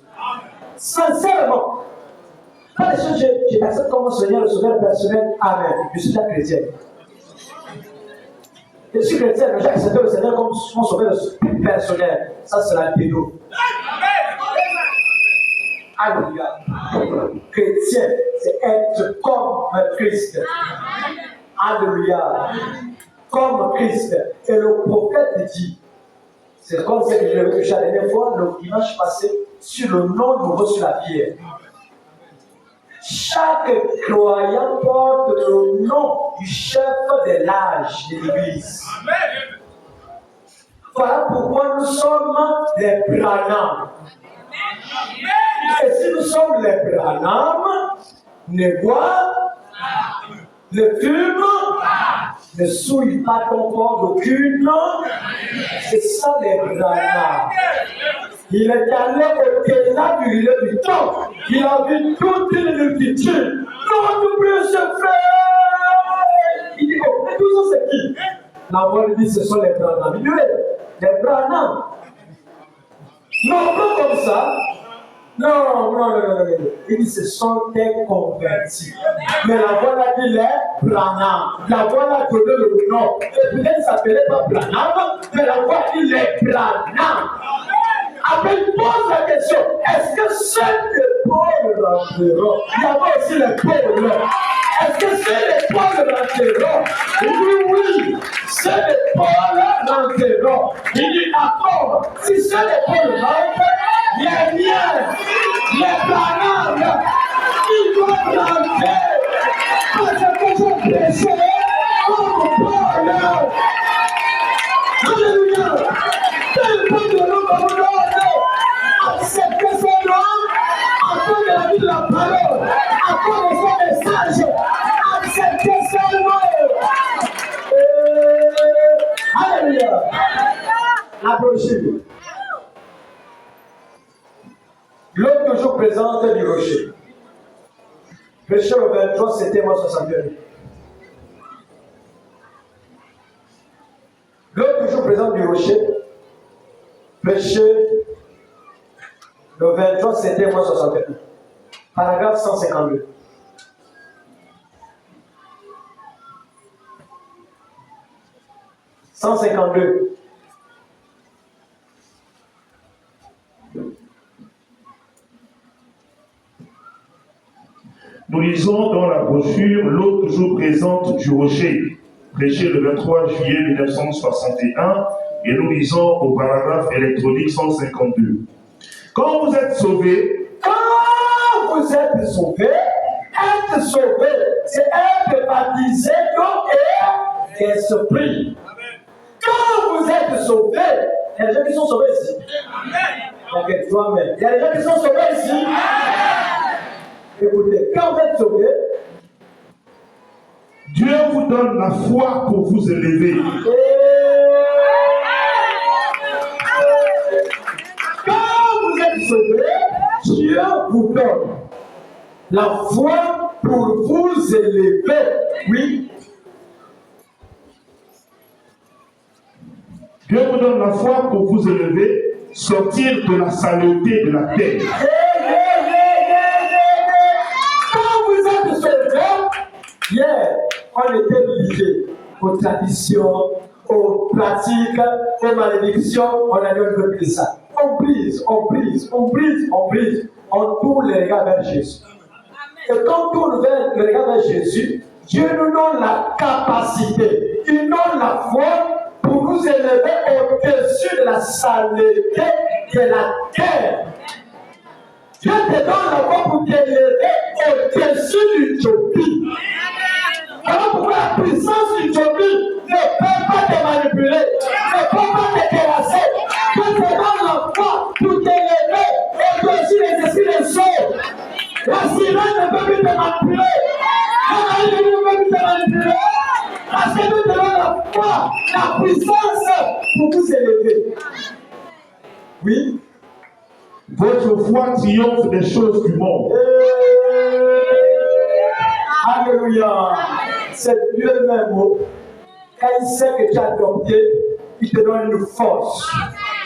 Sincèrement. Pas des choses, je t'accepte comme mon Seigneur, le Sauveur personnel. Amen. Je suis déjà chrétien. Je suis chrétien, mais j'ai accepté le Seigneur comme mon Sauveur personnel. Ça, c'est la pédo. Alléluia. Chrétien, c'est être comme Christ. Alléluia. Comme Christ. Et le prophète dit, c'est comme ce que je l'ai vu la dernière fois, le dimanche passé, sur le nom nouveau sur la pierre. Chaque croyant porte le nom du chef de l'âge de l'Église. Voilà pourquoi nous sommes les Branham. Et si nous sommes les Branham, ne bois, ne fume, ne souille pas ton corps d'aucune. C'est ça les Branham. Il est allé au-delà du lieu du temps. Il a vu toute une multitude. Non, tu peux se faire. Il dit, oh, mais tout ça c'est qui? La voix lui dit, ce sont les Branham. Il dit, les Branham. Non, pas comme ça. Non. Il dit, ce sont des convertis. Mais la voix l'a dit, les Branham. La voix l'a donné le nom. Et peut-être ne s'appelait pas Branham, mais la voix dit les Branham. Après, il pose la question, est-ce que seuls les pauvres rentreront? Il y avait aussi les pauvres. Est-ce que seuls les pauvres rentreront? Il dit oui, seuls les pauvres rentreront. Il dit d'accord, si seuls les pauvres rentrent, les miens, les Branham, ils doivent rentrer. Parce que je prêchais comme Paul. Alléluia. Tel peuple de nous comme nous. Acceptez ce nom, afin de la vie de la parole, afin de son message. Acceptez ce nom. Alléluia. La brochure. L'homme toujours présente du rocher. Péché le 23, c'était moi 61. L'homme toujours présente du rocher. Péché le 23, c'était moins 61. Paragraphe 152. « 152. Nous lisons dans la brochure l'eau toujours présente du rocher, prêché le 23 juillet 1961, et nous lisons au paragraphe électronique 152. Quand vous êtes sauvés, Être sauvé, c'est être baptisé d'eau et d'esprit. Quand vous êtes sauvé, il y a des gens qui sont sauvés ici. Ok, toi-même. Il y a des gens qui sont sauvés ici. Écoutez, quand vous êtes sauvé, Dieu vous donne la foi pour vous élever. Quand vous êtes sauvé, Dieu vous donne la foi pour vous élever. Oui. Dieu vous donne la foi pour vous élever, sortir de la saleté de la terre. Quand vous êtes sauvé, hier, on était liés aux traditions, aux pratiques, aux malédictions. On a dit on ne veut plus ça. On brise, on brise, on brise, on brise. On tourne les regards vers Jésus. Et quand on tourne le regard vers Jésus, Dieu nous donne la capacité, il donne la foi pour nous élever au-dessus de la saleté de la terre. Dieu te donne la foi pour t'élever au-dessus du Tobie. Alors pourquoi la puissance du Tobie ne peut pas te manipuler, ne peut pas te terrasser. Dieu te donne la foi pour t'élever au-dessus des esprits des choses. La sirène ne peut plus te manipuler. La marine ne peut plus te manipuler. Parce que nous te donne la foi, la puissance pour vous élever. Oui. Votre foi triomphe des choses du monde. Alléluia. C'est Dieu même. Quand il sait que tu as adopté, il te donne une force.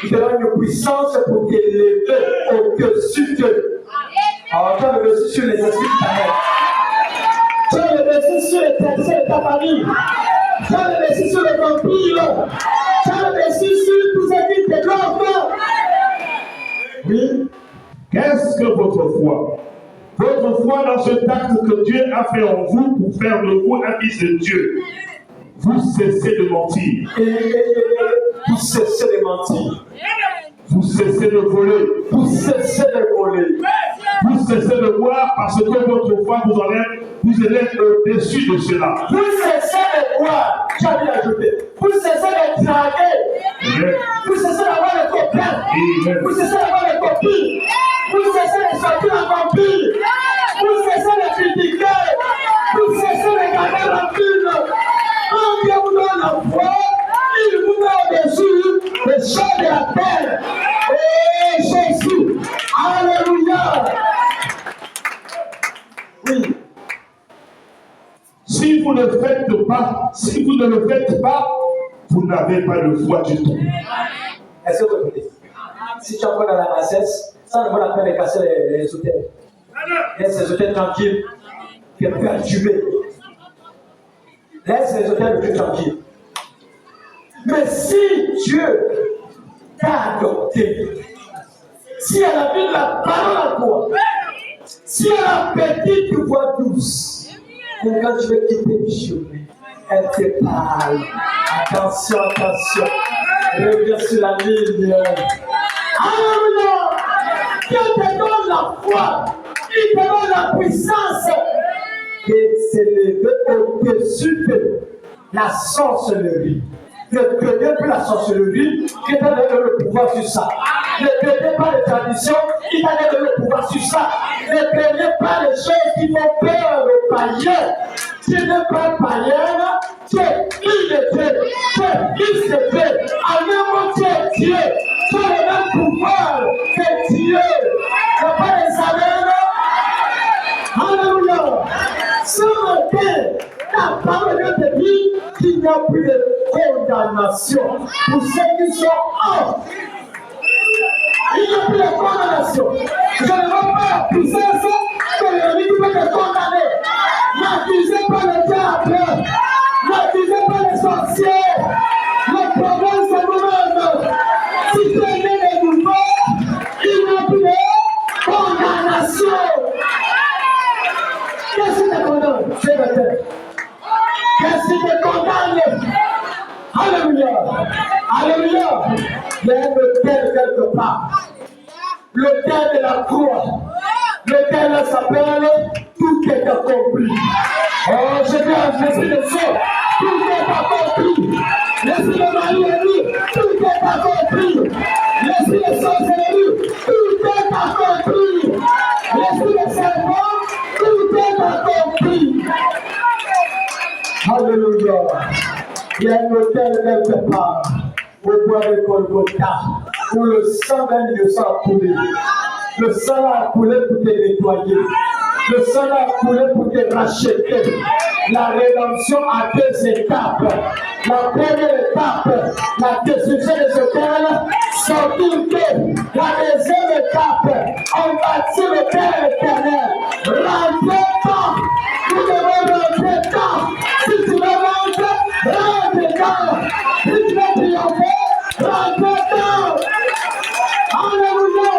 Il te donne une puissance pour t'élever au-dessus de. Alors, tu as le dessus sur les esprits de ta mère. Tu as le dessus sur les personnes de ta famille. Tu as le dessus sur les vampires. Tu as le dessus sur tous ces types de l'enfant. Oui. Qu'est-ce que votre foi? Votre foi dans ce acte que Dieu a fait en vous pour faire de vous un fils de Dieu. Vous cessez de mentir. Vous cessez de mentir. Vous cessez de voler. Vous cessez de voler. Vous cessez de boire parce que votre foi vous élève au-dessus de cela. Vous cessez de boire. J'allais ajouter. Vous cessez de draguer. Vous cessez d'avoir des copains. Vous cessez d'avoir des copines. Vous cessez de sortir en vampire. Vous cessez de critiquer. Vous cessez de garder la pile. Quand Dieu vous donne la foi, il vous donne au-dessus les choses de la terre. Et Jésus. Alléluia. Oui. Si vous ne le faites pas, vous n'avez pas de foi du tout. Est-ce que vous dites? Si tu es encore dans la bassesse, ça ne vaut la peine de casser les hôtels. Laisse les hôtels tranquilles. Tu es perturbé. Laisse les hôtels plus tranquilles. Mais si Dieu t'a adopté, si elle a mis la parole à toi, si elle a petite voix douce, et quand tu veux quitter le chemin, elle te parle. Attention, attention. Reviens sur la ligne. Alléluia. Dieu te donne la foi. Il te donne la puissance de s'élever au-dessus de la sorcellerie. Ne craignez plus la sorcellerie, qui t'a donné le pouvoir sur ça. Ne craignez pas les traditions, qui t'a donné le pouvoir sur ça. Ne craignez pas les choses qui font peur aux païens. Tu n'es pas païenne, tu es fille de Dieu, tu es fils de Dieu. En même temps, tu es Dieu. Tu as le même pouvoir que Dieu. Tu n'as pas les salaires. Alléluia. Ce matin, la parole de Dieu te dit qu'il n'y a plus de condamnation pour ceux qui sont hors. Il n'y a plus de condamnation. Je ne veux pas la puissance que l'ennemi peut te condamner. N'accusez pas le diable. N'accusez pas les sorciers. Le problème, c'est vous-même. Si tu es né de nouveau, il n'y a plus de condamnation. Qu'est-ce qui te condamne? C'est le terre. Qu'est-ce qui te condamne? Alléluia. Alléluia. Il y a un hôtel quelque part. L'hôtel de la croix. L'Éternel s'appelle tout est accompli. Oh, je dis, l'esprit de sang, tout est accompli. L'esprit de Marie, tout est accompli. L'esprit de sorcellerie, tout est accompli. L'esprit de serpent, tout est accompli. Alléluia. Il y a un hôtel quelque part au bois de Golgotha où le sang d'un innocent a coulé. Le sang a coulé pour te nettoyer. Le sang a coulé pour te racheter. La rédemption a deux étapes. La première étape, la destruction de ce terre, sortir de la deuxième étape, on bâtit le Père éternel. Rentrez pas, nous devons rentrer dedans. Si tu veux rentrer, rentre dedans. Si tu veux triompher, rentre dedans. Alléluia,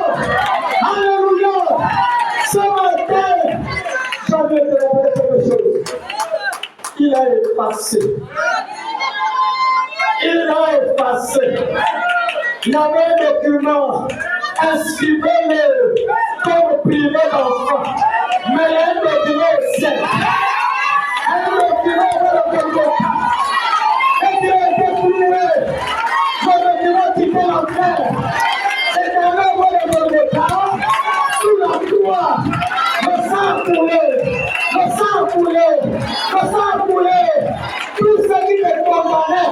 alléluia. Ce matin, j'ai envie de te rappeler quelque chose. Il a effacé. Il a effacé. Il y avait un document, inscrivez-le comme privé d'enfant. Mais il y a un document au ciel. Un document dans le Golgotha. Et qui a été cloué. Le document qui fait l'enfer. C'est un homme dans le Golgotha. Sous la croix. Le sang coulé. Le sang coulé. Le sang coulé. Tout ce qui te condamnait.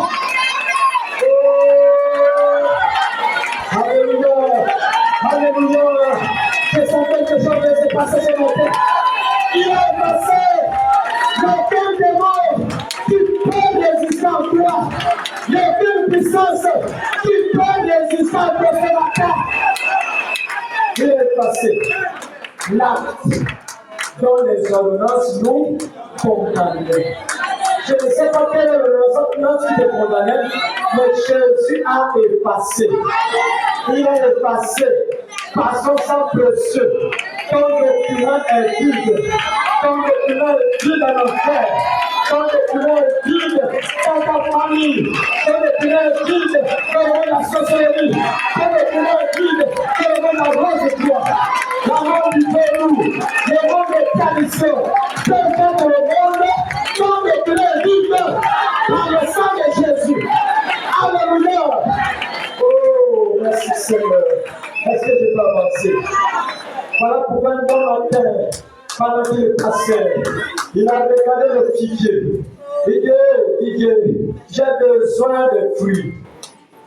Alléluia, alléluia. Je sens quelque chose de se passer ce matin. Il a passé l'aucun démon qui peut résister en toi. Il n'y a aucune puissance qui peut résister en toi ce matin. Il est passé l'acte dont les ordonnances nous condamnaient. Je ne sais pas quelle est l'ordonnance qui te condamnait, mais Jésus a effacé. Il a effacé par son sang précieux. Ton document est vide. Ton document est vide dans l'enfer. Ton document est vide dans ta famille. Ton document est vide dans la sorcellerie. Ton document est vide dans la rose de toi. La mort du Pérou, le monde des traditions. Peu importe le monde, ton document est vide par le sang de Jésus. Alléluia. Oh, merci Seigneur. Est-ce que je peux avancer? Voilà pourquoi un bon matin, pendant qu'il passait, il a regardé le figuier. Il dit, figuier, j'ai besoin de fruits.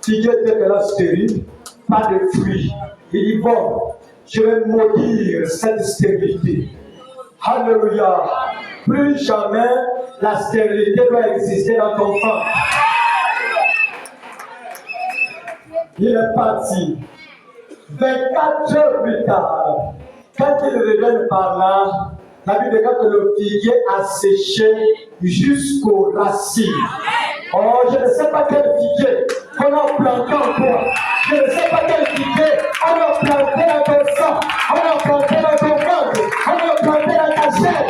Figuier était là stérile, pas de fruits. Il dit, bon, je vais maudire cette stérilité. Alléluia. Plus jamais la stérilité doit exister dans ton corps. Il est parti. 24 heures plus tard, quand il revient par là, la Bible déclare que le figuier a séché jusqu'aux racines. Oh, je ne sais pas quel figuier qu'on a planté en toi. Je ne sais pas quel figuier on a planté dans ton sang, on a planté dans ton ventre, on a planté dans ta chair,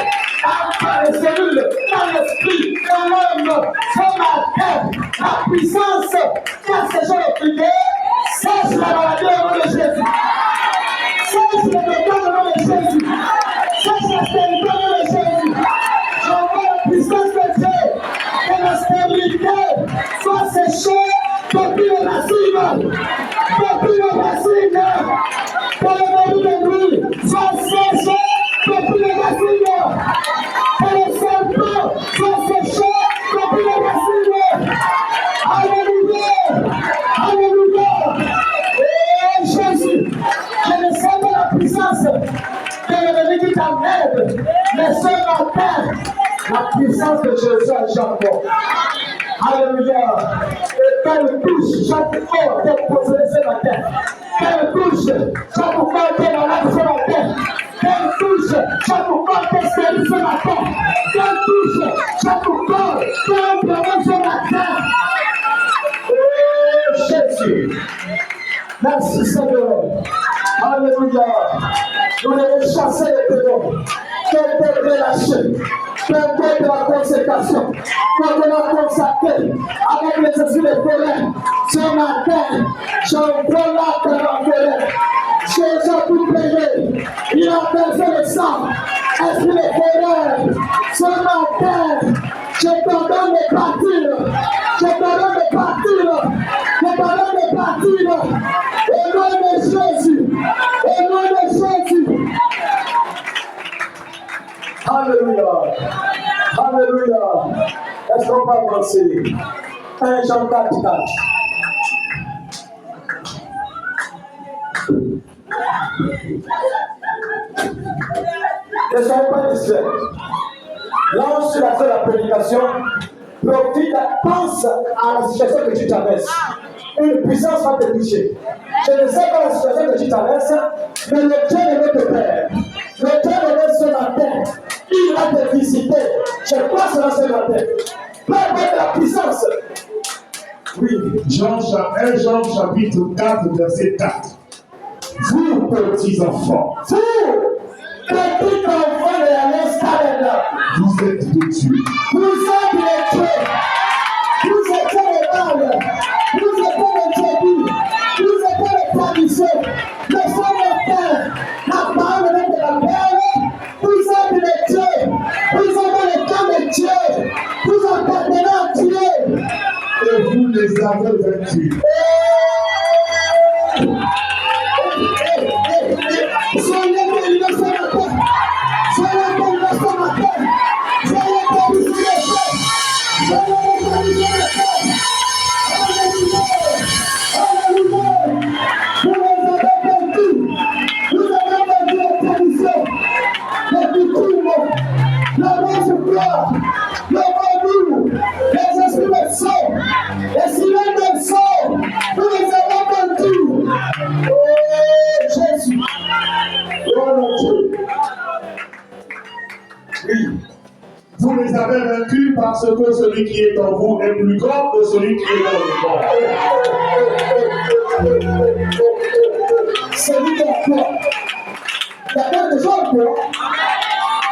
dans les cellules, dans l'esprit, dans l'homme. Ce matin, la puissance qu'a séché le figuier, sèche la maladie au nom de Jésus. Sèche le docteur au nom de Jésus. Sèche la stérilité au nom de Jésus. J'envoie la puissance de Dieu. Que la stérilité soit séchée depuis les racines. Depuis les racines. Que le mari de nuit soit séché depuis les racines. Que le serpent soit séché depuis les racines. Alléluia. Alléluia. Et Jésus, je ne sais pas la puissance de l'ennemi qui t'amène, mais ce matin, la puissance de Jésus agit encore. Alléluia. Et qu'elle touche chaque corps qui est possédé ce matin. Qu'elle touche chaque corps qui est malade ce matin. Qu'elle touche chaque corps qui est stérile ce matin. Qu'elle touche chaque corps qui est un problème ce matin. Oh Jésus. Merci Seigneur. Alléluia. Nous devons chasser les démons. Quel peut relâcher. Quel peut de la consécration. Quel peut la consacrer avec les esprits de colère. Ce matin, j'envoie l'acte de la colère. Jésus a tout payé. Il a versé le sang. Esprit de terreur, ce matin, je t'ordonne de partir. Je t'ordonne de partir. Je t'ordonne de partir. Au nom de Jésus. Au nom de Jésus. Alléluia. Alléluia. Est-ce qu'on va avancer? 1 Jean 4, 4. Ne soyez pas distraits. Lance sur la prédication. Profite, pense à la situation que tu traverses. Une puissance va te toucher. Je ne sais pas la situation que tu traverses, mais le Dieu de notre Père, le Dieu de notre ce matin, il va te visiter. Je passe dans ce matin. Peu importe la puissance. Oui. 1 Jean chapitre 4, verset 4. Vous, petits enfants, Vous, petit enfant de l'Alliance Calenda, vous êtes de Dieu. vous êtes les dieux. Vous êtes les mâles. Vous êtes les tribus. Vous êtes les traditions. Le Saint-Martin, la parole de la Père, vous êtes les dieux. Vous êtes les temps de Dieu. Vous appartenez à Dieu. Et vous les avez vaincus. Soyez bénis ce matin. Soyez bénis ce matin. Soyez bénis ce matin. Soyez bénis ce matin. Alléluia. Alléluia. Vous les avez vaincus. Vous avez vaincu les traditions, les coutumes, la mauvaise gloire, le vaudou, les esprits de sang, les silènes de sang. Vous les avez vaincus. Oh Jésus. Oui. Vous les avez vaincus parce que celui qui est en vous est plus grand que celui qui est dans le monde. Celui qui est toi. Il y a quelque chose en toi.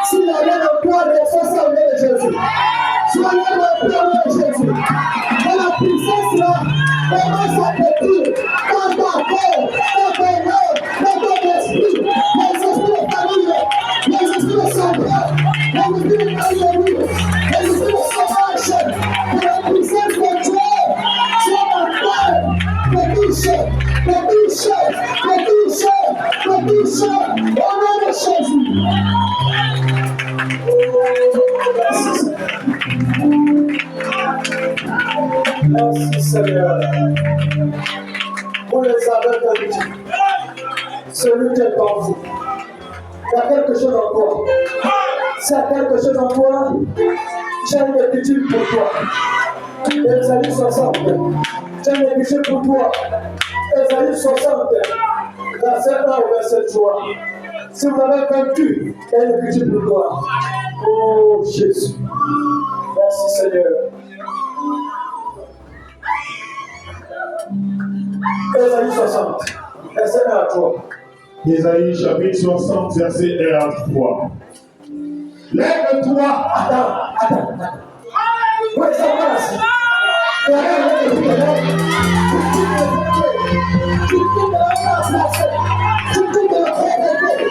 S'il y avait un poids de 60 au nom de Jésus. Soyez le poids de Jésus. Et la puissance là, commence à te dire dans ton corps, dans ton âme, dans ton esprit, les esprits de famille, les esprits de sauveur, les esprits de famille, les esprits de sauvage, que la puissance de Dieu soit ma terre, te touche, te touche, te touche, te touche, au nom de Jésus. Merci Seigneur. Vous les avez vaincus. Celui qui est en vous. Il y a quelque chose en toi. S'il y a quelque chose en toi, j'ai une écriture pour toi. Ésaïe 60. J'ai une écriture pour toi. Ésaïe 60. Verset 1 au verset 3. Si vous avez vaincu, il y a une écriture pour toi. Oh Jésus. Merci Seigneur. Ésaïe 60, verset 1 à 3. Ésaïe chapitre 60, verset 1 à 3. Lève-toi. Attends. Oui, ça va là. Tu quittes la place. Tu quittes la pauvreté.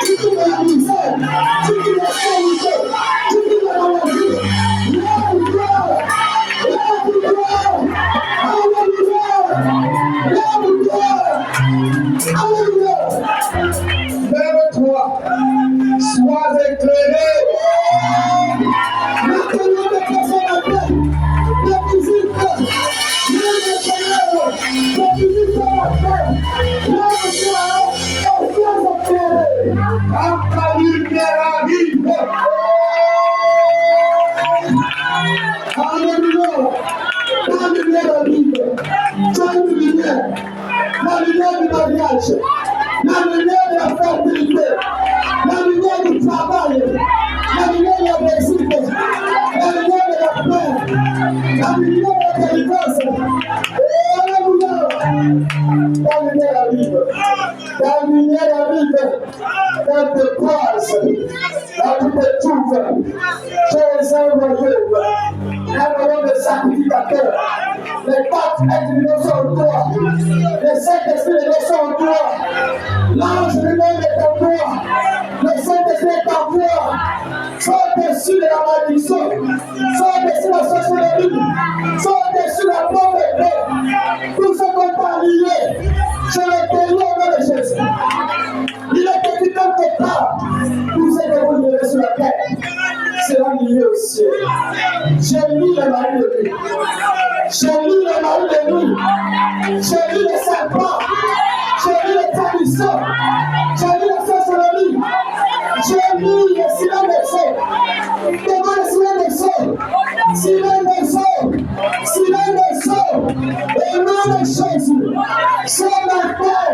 Tu quittes la misère. Tu quittes la solitude. Tu quittes la maladie. Lève-toi. Lève-toi. Sois éclairé. Ta lumière arrive. Alléluia. La lumière arrive. Tu as une lumière. La lumière du mariage. La lumière de la fertilité. La lumière du travail. La lumière de la réussite. La lumière de la paix. La lumière de la délivrance. Alléluia. La lumière arrive. La lumière arrive. Elle te croise. Elle te trouve. J'ai un royaume. Un royaume de sacrificateurs. Les pattes écrivées sont en toi. Les 5 esprits de sont en toi. L'ange lui-même est en toi. sur les lignes, sont au-dessus de la pauvreté. Tout ce qu'on t'a lié, je le délie au nom de Jésus. Il est écrit quelque part, tout ce que vous lirez sur la terre sera lié au ciel. J'ai lu le mari de nuit. J'ai lu le mari de nuit. J'ai lu les serpents. J'ai lu les traditions. J'ai lu les sorcelleries. J'ai lu les silence des sauts. Devant le silence des sauts. Silence des sauts. Silence des sauts. Au nom de Jésus. Ce matin,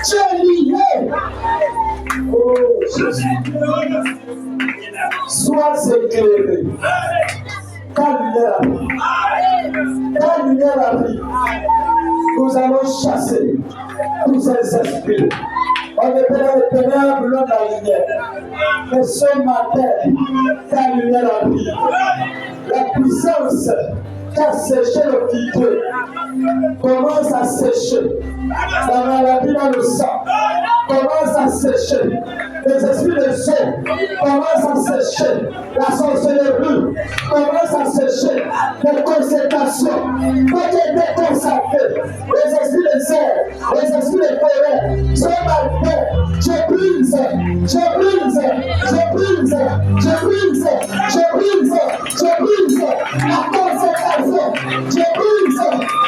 tu es lié. Oh Jésus. Sois éclairé. Ta lumière arrive. Ta lumière arrive. Nous allons chasser tous ces esprits. On est dans les ténèbres, loin de la lumière. Mais ce matin, ta lumière arrive. La puissance qui a séché le vide commence à sécher. La maladie dans le sang commence à sécher. Les esprits de sang commencent à sécher. La sorcellerie commence à sécher. Les consécrations qui étaient consacrées. Les esprits de sang, les esprits de colère. Ce matin, je brise, je brise, je brise, je brise, je brise, je brise la consécration. Je brise,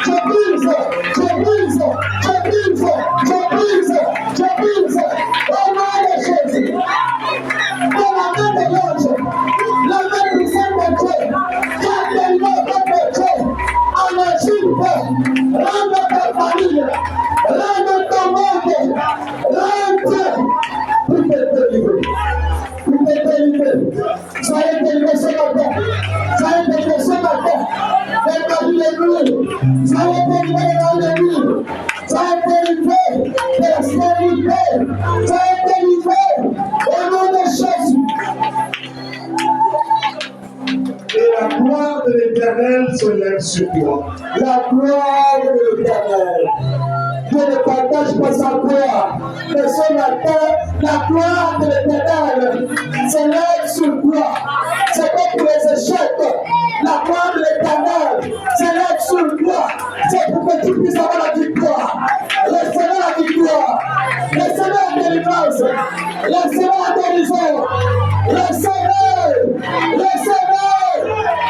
je brise, je brise, je brise, je brise, je brise. Au nom de Jésus. Dans la main de l'ange, la main puissante de Dieu, qui a tellement de Dieu, en Égypte, rends ta famille, rends ton monde, rends tout est délivré. Tout est délivré. Soyez délivrés ce matin. Soyez délivrés ce matin. Soyez délivrés dans le livre. Soyez délivrés de la stérilité. Soyez délivrés au nom de Jésus. Et la gloire de l'Éternel se lève sur toi. La gloire de l'Éternel. Dieu ne partage pas sa gloire. Mais ce matin, la gloire de l'Éternel se lève sur toi. C'est comme pour les échecs. La gloire de l'Éternel se lève sur toi. C'est pour que tu puisses avoir la victoire. Laissez-moi la victoire. Laissez-moi la délivrance. Laissez-moi la guérison. Laissez-moi. Laissez-moi.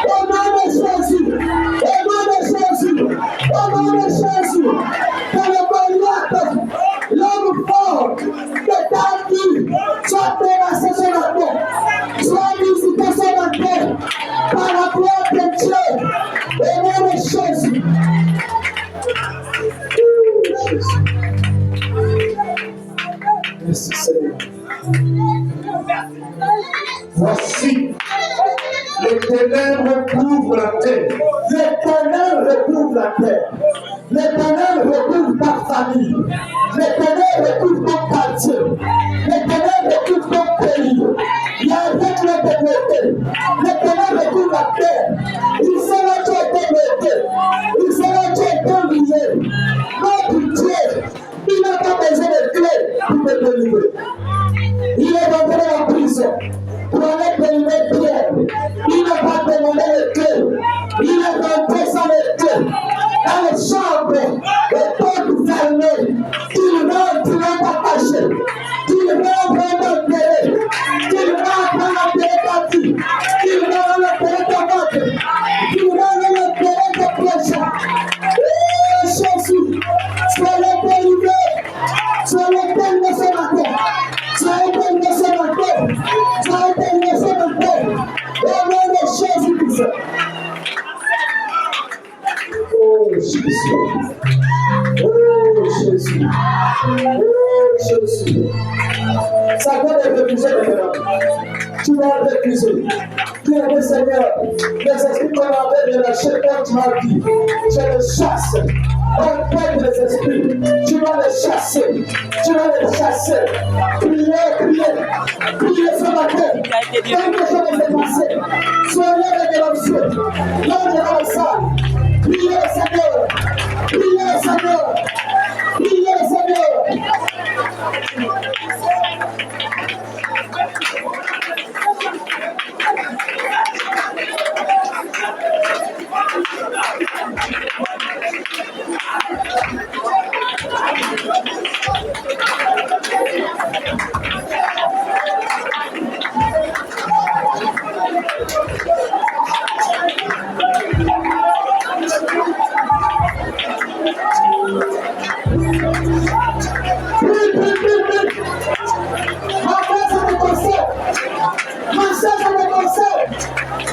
Au nom de Jésus. Au nom de Jésus. Au nom de Jésus. Dans le Goliath, l'homme fort de ta vie, soit terrassé ce matin. Soit visité ce matin. Par la gloire de Dieu. Au nom de Jésus. Merci Seigneur. Voici, les ténèbres couvrent la terre. Les ténèbres recouvrent la terre. Les ténèbres recouvrent ta famille. Les ténèbres recouvrent ton quartier. Les ténèbres recouvrent ton pays. Il y a un règle de beauté. Les ténèbres recouvrent la terre. Il sait là tu es bloqué. Il sait là tu es lié. Notre Dieu, il n'a pas besoin de clés pour te délivrer. Il est rentré en prison pour aller délivrer Pierre. Il n'a pas demandé les clés. Il est rentré sans les clés. Dans les chambres, les portes fermées. Il rentre dans ta caché. Il rentre dans ton télé. Il rentre dans la télé ta fille. Il rentre dans la télé ta mère. Il rentre dans la télé ta prochaine. Oh Jésus, soyez délivrés. Soyez délivrés ce matin. Soyez délivrés ce matin. Soyez délivrés ce matin. Au nom de Jésus-Christ. Oh Jésus. Oh Jésus. Oh Jésus. Ça doit être refusé maintenant. Tu vas refuser. Tu es le Seigneur. Les esprits qu'on avait de la chair contre ma vie. Je les chasse. On perd les esprits. Tu vas les chasser. Tu vas les chasser. Priez, priez. Priez ce matin. Quelque chose s'est passé. Soyez révélancés. L'ange est dans la salle. Priez Seigneur. Priez Seigneur. Priez Seigneur. Ma place est le concert. Ma chaise est le concert.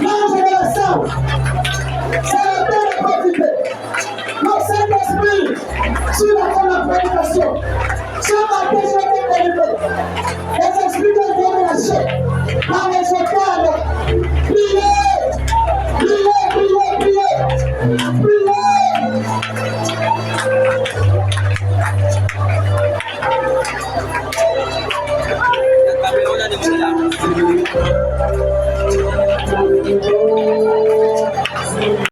L'ange de la salle. C'est le temps de profiter. Le Saint-Esprit, sur la fin de la prédication, sur ma question de délivrée, les esprits de Dieu relâchés, par les étoiles, priez, priez, priez, priez, priez.